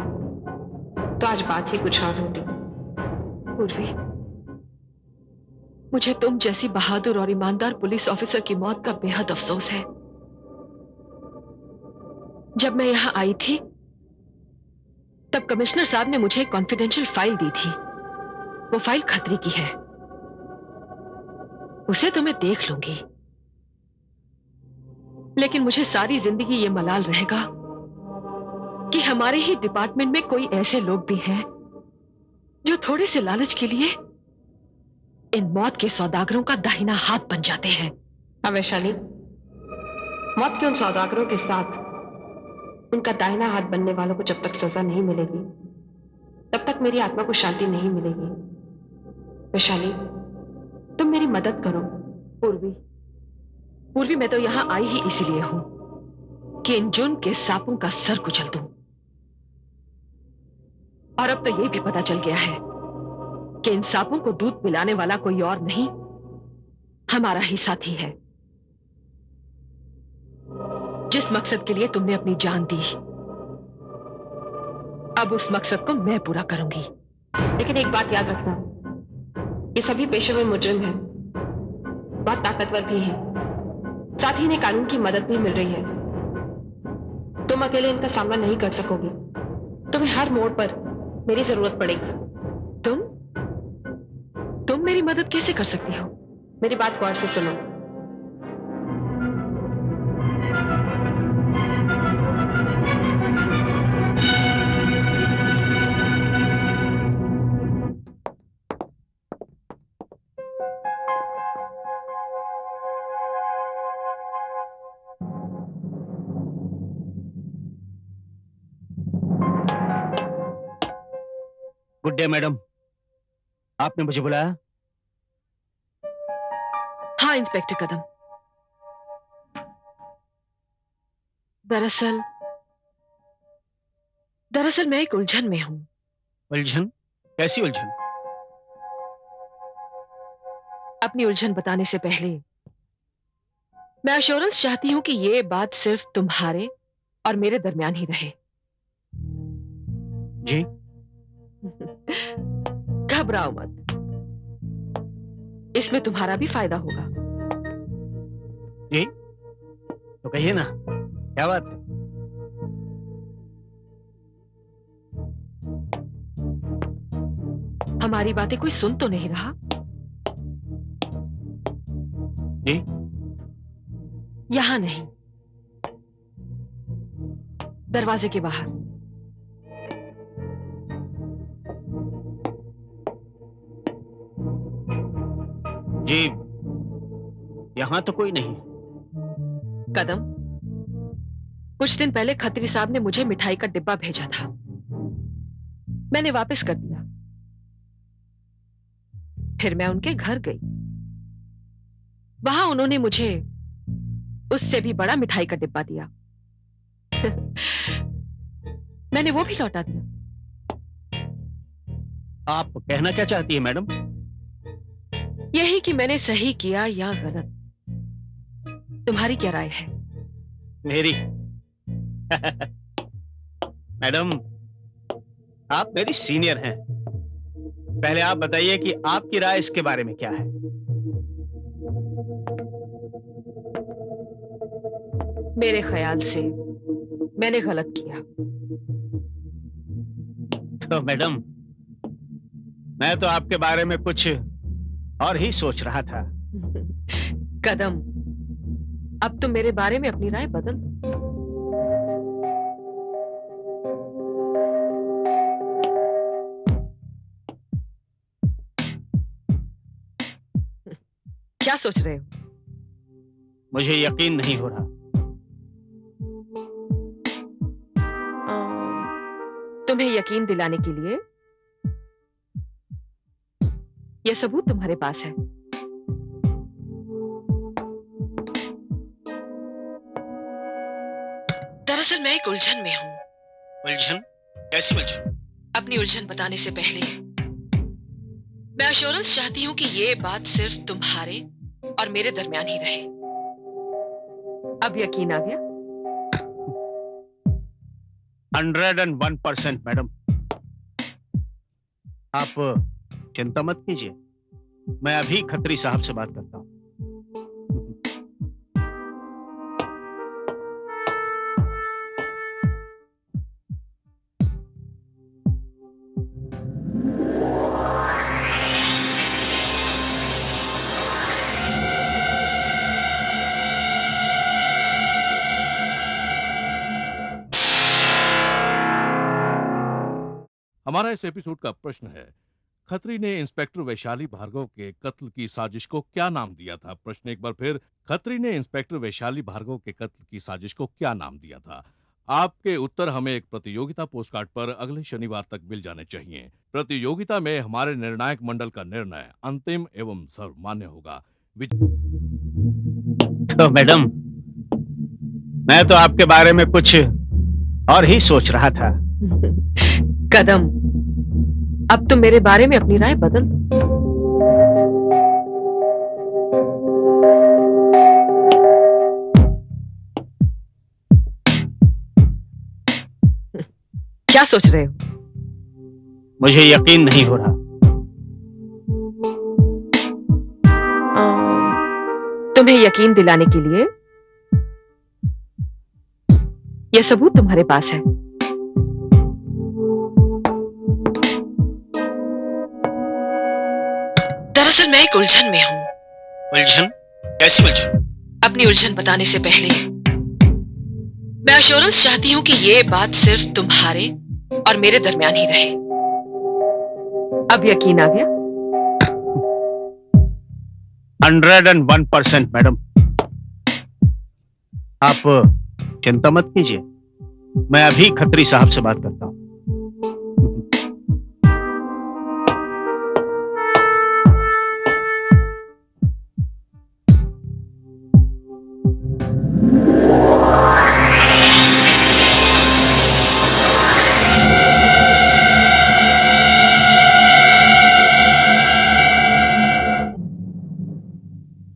S9: तो आज बात ही कुछ और होती।
S1: पूर्वी, मुझे तुम जैसी बहादुर और ईमानदार पुलिस ऑफिसर की मौत का बेहद अफसोस है। जब मैं यहां आई थी तब कमिश्नर साहब ने मुझे एक कॉन्फिडेंशियल फाइल दी थी। वो फाइल खतरी की है, उसे तो मैं देख लूंगी, लेकिन मुझे सारी जिंदगी ये मलाल रहेगा कि हमारे ही डिपार्टमेंट में कोई ऐसे लोग भी हैं जो थोड़े से लालच के लिए इन मौत के सौदागरों का दाहिना हाथ बन जाते हैं।
S9: हाँ वैशाली, मौत के उन सौदागरों के साथ उनका दाहिना हाथ बनने वालों को जब तक सजा नहीं मिलेगी तब तक मेरी आत्मा को शांति नहीं मिलेगी। वैशाली, तुम मेरी मदद करो।
S1: पूर्वी, मैं तो यहां आई ही इसीलिए हूं कि इन जुर्म के सांपों का सर कुचल दूं। और अब तो यह भी पता चल गया है कि इन सांपों को दूध पिलाने वाला कोई और नहीं, हमारा ही साथी है। जिस मकसद के लिए तुमने अपनी जान दी, अब उस मकसद को मैं पूरा करूंगी।
S9: लेकिन एक बात याद रखना, ये सभी पेशेवर मुजरिम हैं, बहुत ताकतवर भी हैं, साथ ही इन्हें कानून की मदद भी मिल रही है। तुम अकेले इनका सामना नहीं कर सकोगे, तुम्हें हर मोड़ पर मेरी जरूरत पड़ेगी।
S1: तुम मेरी मदद कैसे कर सकती हो?
S9: मेरी बात गौर से सुनो।
S4: गुड डे मैडम, आपने मुझे बुलाया?
S1: हाँ इंस्पेक्टर कदम, दरअसल मैं एक उलझन में हूं।
S4: उलझन? कैसी उलझन?
S1: अपनी उलझन बताने से पहले मैं अश्योरेंस चाहती हूं कि ये बात सिर्फ तुम्हारे और मेरे दरमियान ही रहे।
S4: जी?
S1: घबराओ मत, इसमें तुम्हारा भी फायदा होगा।
S4: जी? तो कहिए ना, क्या बात है?
S1: हमारी बातें कोई सुन तो नहीं रहा?
S4: जी?
S1: यहां नहीं, दरवाजे के बाहर।
S4: जी, यहां तो कोई नहीं।
S1: कदम, कुछ दिन पहले खत्री साहब ने मुझे मिठाई का डिब्बा भेजा था, मैंने वापस कर दिया। फिर मैं उनके घर गई, वहां उन्होंने मुझे उससे भी बड़ा मिठाई का डिब्बा दिया। मैंने वो भी लौटा दिया।
S4: आप कहना क्या चाहती है मैडम?
S1: यही कि मैंने सही किया या गलत, तुम्हारी क्या राय है?
S4: मेरी? मैडम, आप मेरी सीनियर हैं, पहले आप बताइए कि आपकी राय इसके बारे में क्या है।
S1: मेरे ख्याल से मैंने गलत किया।
S4: तो मैडम, मैं तो आपके बारे में कुछ और ही सोच रहा था।
S1: कदम, अब तुम मेरे बारे में अपनी राय बदल दो। क्या सोच रहे हो?
S4: मुझे यकीन नहीं हो रहा।
S1: तुम्हें यकीन दिलाने के लिए यह सबूत तुम्हारे पास है। दरअसल मैं एक उलझन में हूं।
S4: उलझन? कैसी उलझन?
S1: अपनी उलझन बताने से पहले मैं अश्योरेंस चाहती हूं कि ये बात सिर्फ तुम्हारे और मेरे दरमियान ही रहे। अब यकीन आ गया?
S4: 101% मैडम। आप चिंता मत कीजिए, मैं अभी खत्री साहब से बात करता हूं।
S10: हमारा इस एपिसोड का प्रश्न है, खत्री ने इंस्पेक्टर वैशाली भार्गव के कत्ल की साजिश को क्या नाम दिया था? प्रश्न एक बार फिर, खत्री ने इंस्पेक्टर वैशाली भार्गव के कत्ल की साजिश को क्या नाम दिया था? आपके उत्तर हमें एक प्रतियोगिता पोस्टकार्ड पर अगले शनिवार तक मिल जाने चाहिए। प्रतियोगिता में हमारे निर्णायक मंडल का निर्णय अंतिम एवं सर्वमान्य होगा।
S4: तो मैडम, मैं तो आपके बारे में कुछ और ही सोच रहा था।
S1: कदम, अब तुम मेरे बारे में अपनी राय बदल दो। क्या सोच रहे हो?
S4: मुझे यकीन नहीं हो रहा।
S1: तुम्हें यकीन दिलाने के लिए यह सबूत तुम्हारे पास है। दरअसल मैं एक उलझन में हूं।
S4: उलझन? कैसी उलझन?
S1: अपनी उलझन बताने से पहले मैं अश्योरेंस चाहती हूं कि ये बात सिर्फ तुम्हारे और मेरे दरमियान ही रहे। अब यकीन आ गया?
S4: 101% मैडम। आप चिंता मत कीजिए, मैं अभी खत्री साहब से बात करता हूं।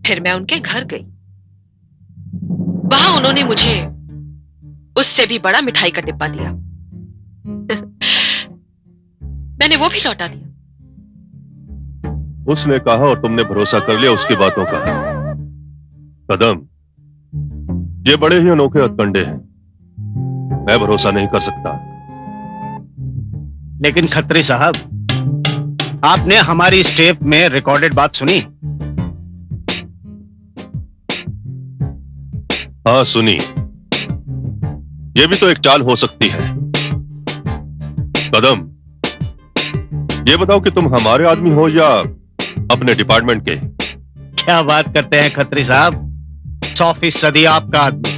S1: फिर मैं उनके घर गई। वहां उन्होंने मुझे उससे भी बड़ा मिठाई का डिब्बा दिया। मैंने वो भी लौटा दिया।
S8: उसने कहा और तुमने भरोसा कर लिया उसकी बातों का। कदम, ये बड़े ही अनोखे हथकंडे हैं, मैं भरोसा नहीं कर सकता।
S4: लेकिन खत्री साहब, आपने हमारी इस टेप में रिकॉर्डेड बात सुनी?
S8: हाँ सुनी। ये भी तो एक चाल हो सकती है। कदम, ये बताओ कि तुम हमारे आदमी हो या अपने डिपार्टमेंट के?
S4: क्या बात करते हैं खत्री साहब, 100% आपका आदमी।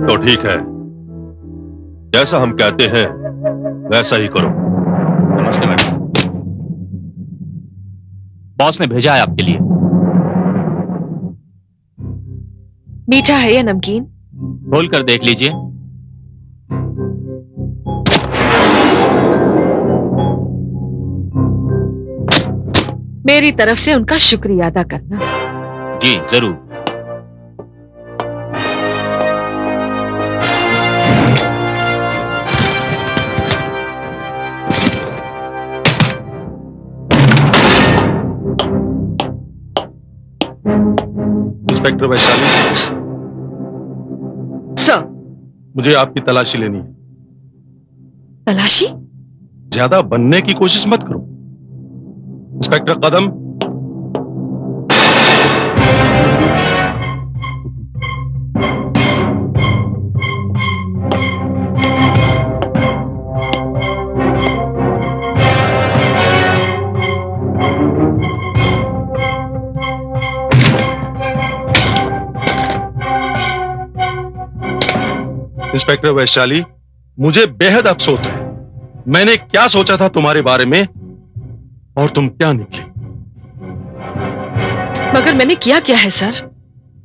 S8: तो ठीक है, जैसा हम कहते हैं वैसा ही करो।
S6: नमस्ते मैडम, बॉस ने भेजा है आपके लिए।
S1: मीठा है या नमकीन?
S6: खोल कर देख लीजिए।
S1: मेरी तरफ से उनका शुक्रिया अदा करना।
S6: जी जरूर।
S2: Inspector Vaishali,
S1: sir.
S2: मुझे आपकी तलाशी लेनी है।
S1: तलाशी?
S2: ज्यादा बनने की कोशिश मत करो। इंस्पेक्टर कदम, इंस्पेक्टर वैशाली, मुझे बेहद अफसोस है। मैंने क्या सोचा था तुम्हारे बारे में और तुम क्या निकली।
S1: मगर मैंने किया क्या है सर?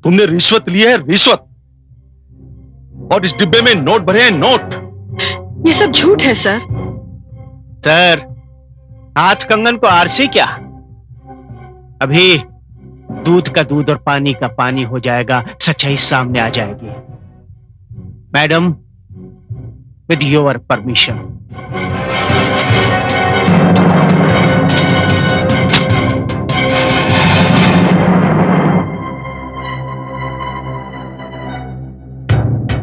S2: तुमने रिश्वत ली है, रिश्वत। और इस डिब्बे में नोट भरे हैं, नोट।
S1: ये सब झूठ है सर।
S4: सर, हाथ कंगन को आरसी क्या? अभी दूध का दूध और पानी का पानी हो जाएगा, सच्चाई सामने आ जाएगी। Madam, with your permission.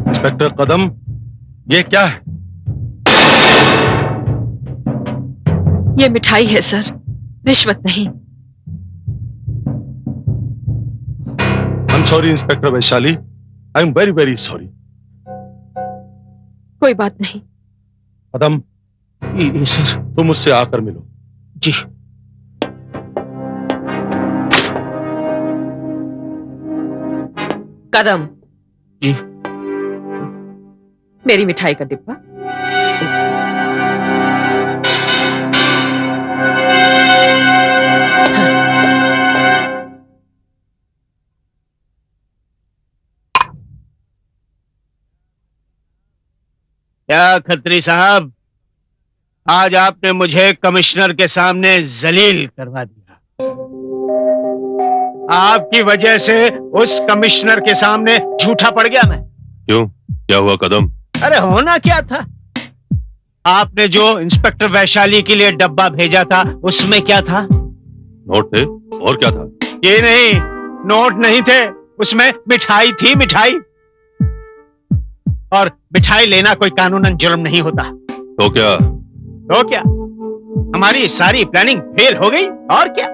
S2: Inspector Kadam, ये क्या है?
S1: ये मिठाई है सर, रिश्वत नहीं।
S2: I am sorry inspector Vaishali, I am very very sorry.
S1: कोई बात नहीं।
S2: कदम,
S4: ये सर।
S2: तुम मुझसे आकर मिलो।
S4: जी।
S1: कदम
S4: जी।
S1: मेरी मिठाई का डिब्बा।
S4: क्या खत्री साहब, आज आपने मुझे कमिश्नर के सामने जलील करवा दिया। आपकी वजह से उस कमिश्नर के सामने झूठा पड़ गया मैं।
S8: क्यों? क्या हुआ कदम?
S4: अरे होना क्या था, आपने जो इंस्पेक्टर वैशाली के लिए डब्बा भेजा था उसमें क्या था?
S8: नोट थे और क्या था?
S4: ये नहीं, नोट नहीं थे, उसमें मिठाई थी, मिठाई। और मिठाई लेना कोई कानूनन जुर्म नहीं होता।
S8: तो क्या?
S4: तो क्या, हमारी सारी प्लानिंग फेल हो गई और क्या।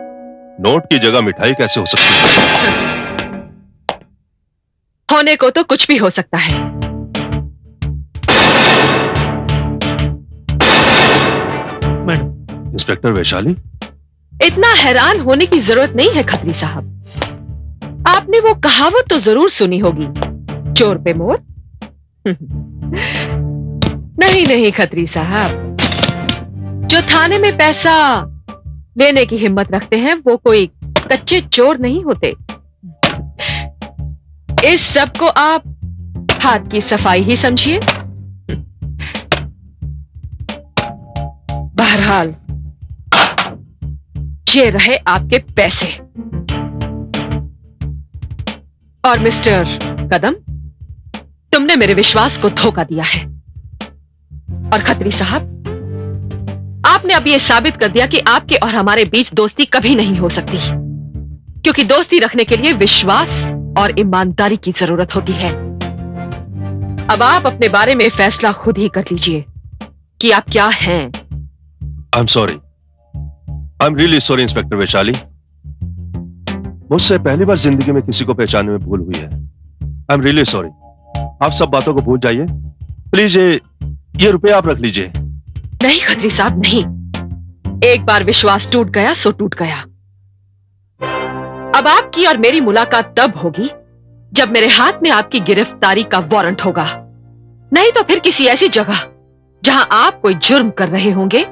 S8: नोट की जगह मिठाई कैसे हो सकती है?
S1: होने को तो कुछ भी हो सकता है।
S8: इंस्पेक्टर वैशाली,
S1: इतना हैरान होने की जरूरत नहीं है खत्री साहब। आपने वो कहावत तो जरूर सुनी होगी, चोर पे मोर। नहीं नहीं खत्री साहब, जो थाने में पैसा लेने की हिम्मत रखते हैं वो कोई कच्चे चोर नहीं होते। इस सब को आप हाथ की सफाई ही समझिए। बहरहाल ये रहे आपके पैसे। और मिस्टर कदम, तुमने मेरे विश्वास को धोखा दिया है। और खत्री साहब, आपने अब यह साबित कर दिया कि आपके और हमारे बीच दोस्ती कभी नहीं हो सकती, क्योंकि दोस्ती रखने के लिए विश्वास और ईमानदारी की जरूरत होती है। अब आप अपने बारे में फैसला खुद ही कर लीजिए कि आप क्या हैं।
S8: आई am sorry, I am really sorry inspector Vaishali. मुझसे पहली बार जिंदगी में किसी को पहचानने में भूल हुई है। I am really sorry. आप सब बातों को भूल जाइए प्लीज। ये रुपए आप रख लीजिए।
S1: नहीं खत्री साहब, नहीं। एक बार विश्वास टूट गया सो टूट गया। अब आपकी और मेरी मुलाकात तब होगी जब मेरे हाथ में आपकी गिरफ्तारी का वारंट होगा। नहीं तो फिर किसी ऐसी जगह जहां आप कोई जुर्म कर रहे होंगे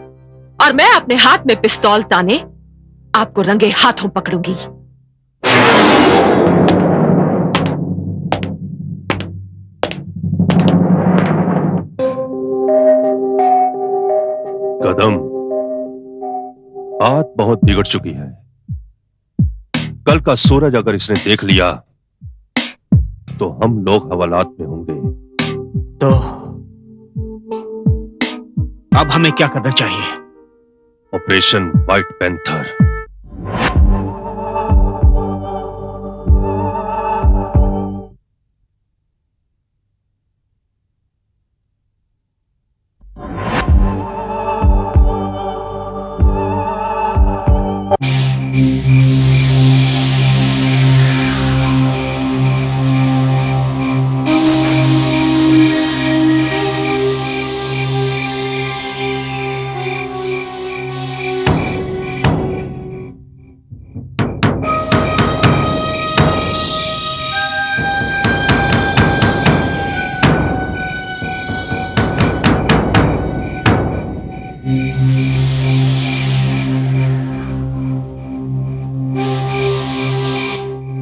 S1: और मैं अपने हाथ में पिस्तौल ताने आपको रंगे हाथों पकड़ूंगी।
S8: कदम, बात बहुत बिगड़ चुकी है। कल का सूरज अगर इसने देख लिया तो हम लोग हवालात में होंगे।
S4: तो अब हमें क्या करना चाहिए?
S8: Operation white panther.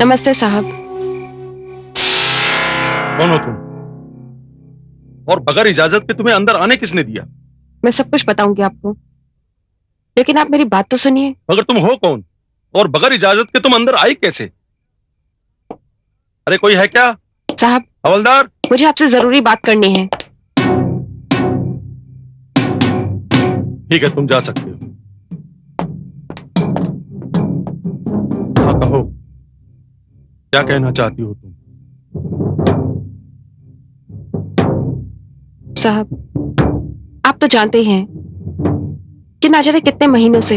S9: नमस्ते साहब।
S2: कौन हो तुम? और बगैर इजाजत के तुम्हें अंदर आने किसने दिया?
S9: मैं सब कुछ बताऊंगी आपको, लेकिन आप मेरी बात तो सुनिए।
S2: मगर तुम हो कौन और बगैर इजाजत के तुम अंदर आई कैसे? अरे कोई है क्या?
S9: साहब,
S2: हवलदार,
S9: मुझे आपसे जरूरी बात करनी है।
S2: ठीक है, तुम जा सकते हो। हाँ, कहो, क्या कहना चाहती हो तुम?
S9: साहब, आप तो जानते ही हैं कि ना जाने कितने महीनों से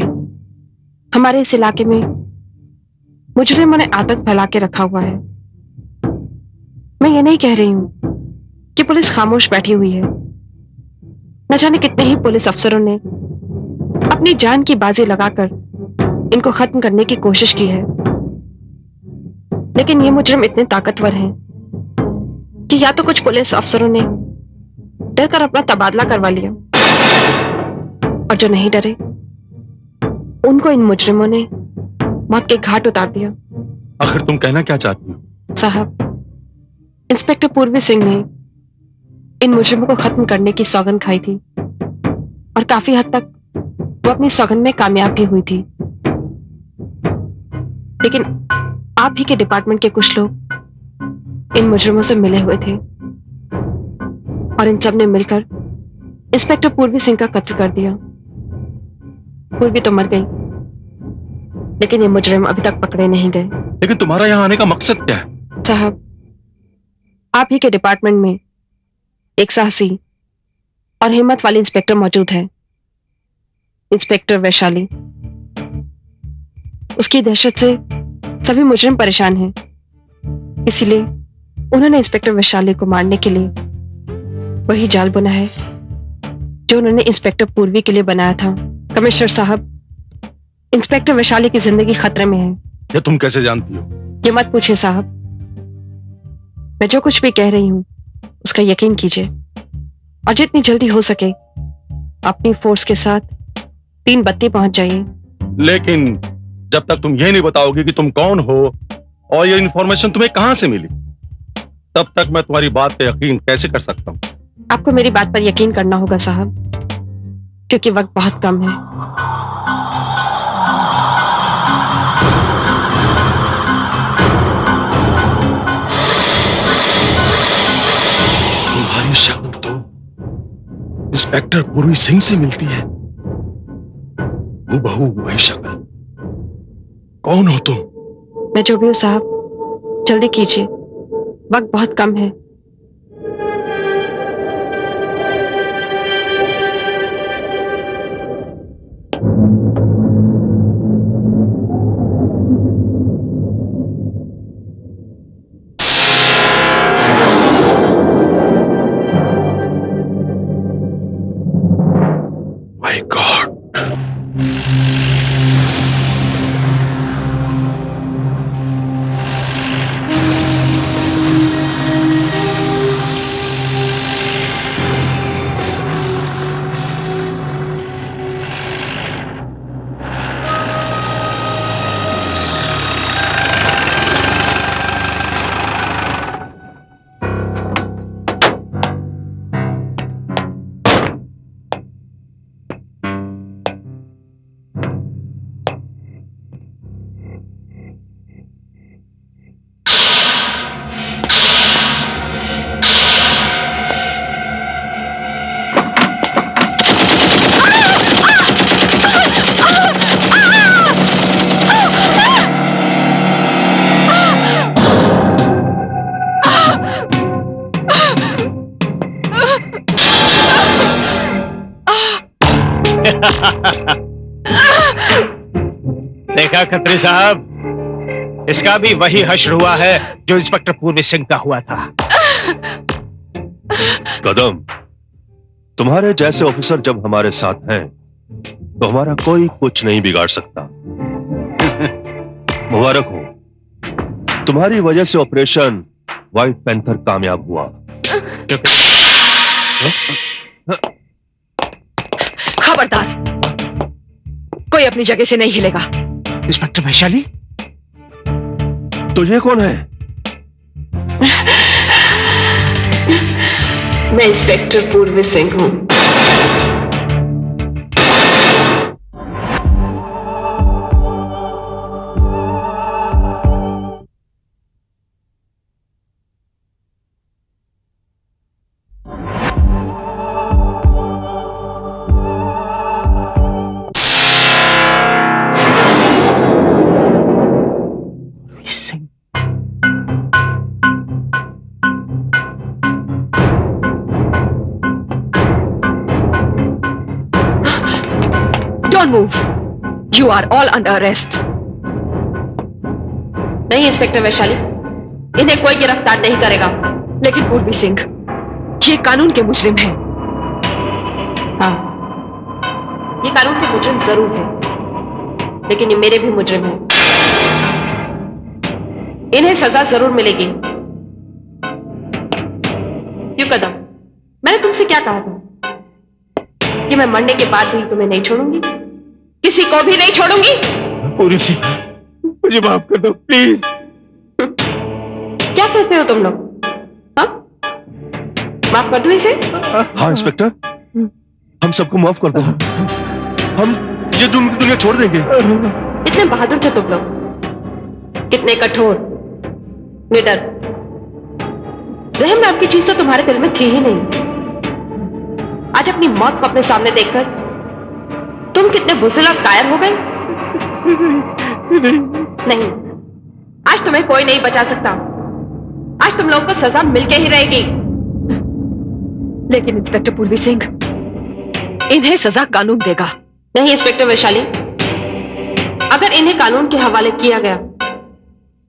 S9: हमारे इस इलाके में मुजरिमों ने आतंक फैला के रखा हुआ है। मैं ये नहीं कह रही हूं कि पुलिस खामोश बैठी हुई है। न जाने कितने ही पुलिस अफसरों ने अपनी जान की बाजी लगाकर इनको खत्म करने की कोशिश की है, लेकिन ये मुजरिम इतने ताकतवर हैं कि या तो कुछ पुलिस अफसरों ने डर कर अपना तबादला करवा लिया, और जो नहीं डरे उनको इन मुजरिमों ने मौत के घाट उतार दिया।
S2: आखिर तुम कहना क्या चाहती हो?
S9: साहब, इंस्पेक्टर पूर्वी सिंह ने इन मुजरिमों को खत्म करने की सौगंध खाई थी, और काफी हद तक वो अपनी सौगंध में कामयाब भी हुई थी। लेकिन आप ही के डिपार्टमेंट के कुछ लोग इन मुजरिमों से मिले हुए थे, और इन सब ने मिलकर इंस्पेक्टर पूर्वी सिंह का कत्ल कर दिया। पूर्वी तो मर गई, लेकिन ये मुजरिम अभी तक पकड़े नहीं गए।
S2: लेकिन तुम्हारा यहाँ आने का मकसद क्या है?
S9: साहब, आप ही के डिपार्टमेंट में एक साहसी और हिम्मत वाली इंस्पेक्टर मौजूद है, इंस्पेक्टर वैशाली। उसकी दहशत से सभी मुजरिम परेशान हैं, इसीलिए उन्होंने इंस्पेक्टर वैशाली को मारने के लिए वही जाल बुना है जो उन्होंने इंस्पेक्टर पूर्वी के लिए बनाया था। कमिश्नर साहब, इंस्पेक्टर वैशाली की जिंदगी खतरे में है।
S2: ये तुम कैसे जानती हो?
S9: ये मत पूछिए साहब, मैं जो कुछ भी कह रही हूं उसका यकीन कीजिए और जितनी जल्दी हो सके अपनी फोर्स के साथ 3 बत्ती पहुंच जाइए।
S2: लेकिन जब तक तुम ये नहीं बताओगे कि तुम कौन हो और ये इंफॉर्मेशन तुम्हें कहां से मिली, तब तक मैं तुम्हारी बात पे यकीन कैसे कर सकता हूं?
S9: आपको मेरी बात पर यकीन करना होगा साहब, क्योंकि वक्त बहुत कम है।
S2: तुम्हारी शक्ल तो इंस्पेक्टर पूर्वी सिंह से मिलती है, हूबहू वही शक्ल। कौन हो तुम?
S9: मैं जो भी हूं साहब, जल्दी कीजिए, वक्त बहुत कम है।
S2: माय गॉड,
S4: देखा खत्री साहब, इसका भी वही हश्र हुआ है जो इंस्पेक्टर पूर्वी सिंह का हुआ था।
S8: कदम, तुम्हारे जैसे ऑफिसर जब हमारे साथ हैं तो हमारा कोई कुछ नहीं बिगाड़ सकता। मुबारक हो, तुम्हारी वजह से ऑपरेशन व्हाइट पैंथर कामयाब हुआ।
S1: खबरदार, कोई अपनी जगह से नहीं हिलेगा।
S4: इंस्पेक्टर वैशाली,
S8: तो ये कौन है?
S9: मैं इंस्पेक्टर पूर्वी सिंह हूं।
S1: Don't move. You are all under arrest.
S9: नहीं इंस्पेक्टर वैशाली, इन्हें कोई गिरफ्तार नहीं करेगा।
S1: लेकिन पूर्वी सिंह, ये कानून के मुजरिम हैं।
S9: हाँ, ये कानून के मुजरिम जरूर है, लेकिन ये मेरे भी मुजरिम हैं। इन्हें सजा जरूर मिलेगी। क्यों कदम, मैंने तुमसे क्या कहा था कि मैं मरने के बाद भी तुम्हें नहीं छोड़ूंगी, किसी को भी नहीं छोड़ूंगी।
S4: पूर्वी सिंह, मुझे माफ कर दो प्लीज।
S9: क्या कहते हो तुम लोग? हाँ, माफ कर दो इसे?
S8: हाँ इंस्पेक्टर, हम सबको माफ कर दो। हम ये जुल्म की दुनिया छोड़ देंगे।
S9: इतने बहादुर थे तुम लोग, कितने कठोर, निडर। रहम नाम की चीज तो तुम्हारे दिल में थी ही नहीं। आज अपनी मौत को अपने सामने देखकर तुम कितने बुज़दिल और कायर हो गए? नहीं, आज तुम्हें कोई नहीं बचा सकता। आज तुम लोगों को सजा मिलके ही रहेगी।
S1: लेकिन इंस्पेक्टर पूर्वी सिंह, इन्हें सजा कानून देगा।
S9: नहीं इंस्पेक्टर वैशाली, अगर इन्हें कानून के हवाले किया गया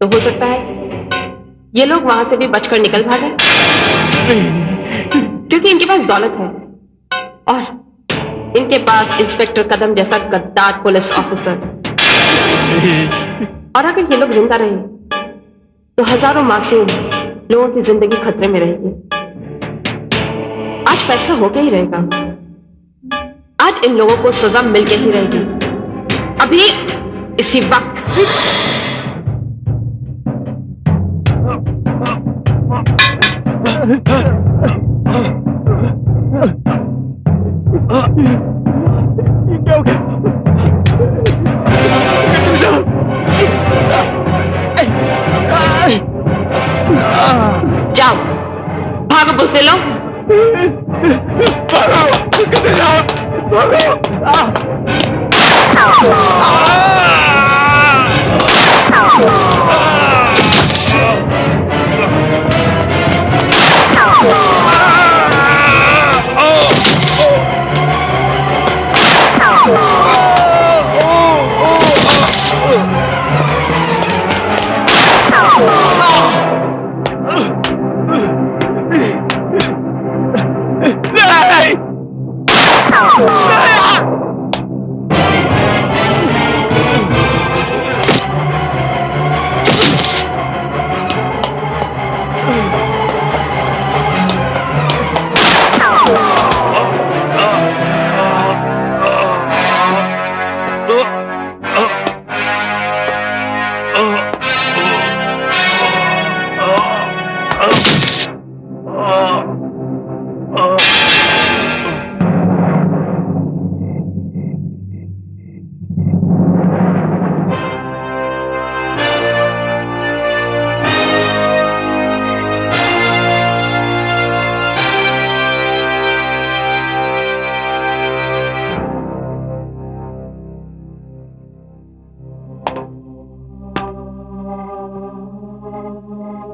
S9: तो हो सकता है ये लोग वहां से भी बचकर निकल भागे, क्योंकि इनके पास दौलत है और इनके पास इंस्पेक्टर कदम जैसा गद्दार पुलिस ऑफिसर। और अगर ये लोग जिंदा रहे तो हजारों मासूम लोगों की जिंदगी खतरे में रहेगी। आज फैसला होके ही रहेगा। आज इन लोगों को सजा मिलके ही रहेगी, अभी इसी वक्त।
S4: क्या हो गया?
S9: जाओ, भागो बुज़दिलों।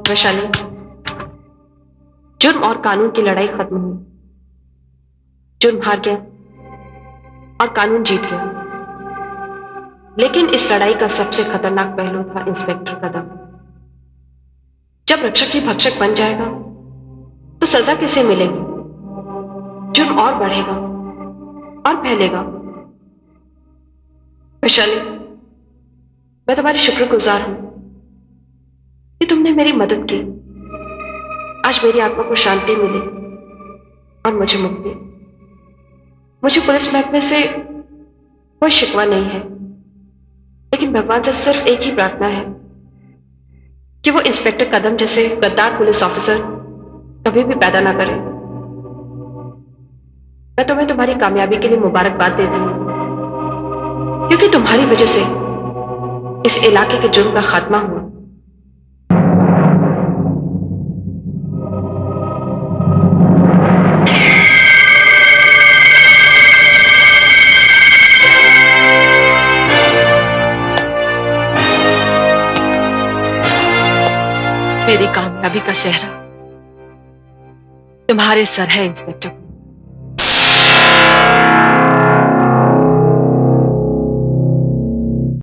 S9: वैशाली, जुर्म और कानून की लड़ाई खत्म हुई। जुर्म हार गया और कानून जीत गया। लेकिन इस लड़ाई का सबसे खतरनाक पहलू था इंस्पेक्टर कदम। जब रक्षक ही भक्षक बन जाएगा तो सजा किसे मिलेगी? जुर्म और बढ़ेगा और फैलेगा। वैशाली, मैं तुम्हारी शुक्रगुजार हूं कि तुमने मेरी मदद की। आज मेरी आत्मा को शांति मिली और मुझे मुक्ति। मुझे पुलिस महकमे से कोई शिकवा नहीं है, लेकिन भगवान से सिर्फ एक ही प्रार्थना है कि वो इंस्पेक्टर कदम जैसे गद्दार पुलिस ऑफिसर कभी भी पैदा ना करे। मैं तुम्हें तुम्हारी कामयाबी के लिए मुबारकबाद देती हूँ, क्योंकि तुम्हारी वजह से इस इलाके के जुर्म का खात्मा हुआ।
S1: मेरी कामयाबी का सेहरा तुम्हारे सर है इंस्पेक्टर।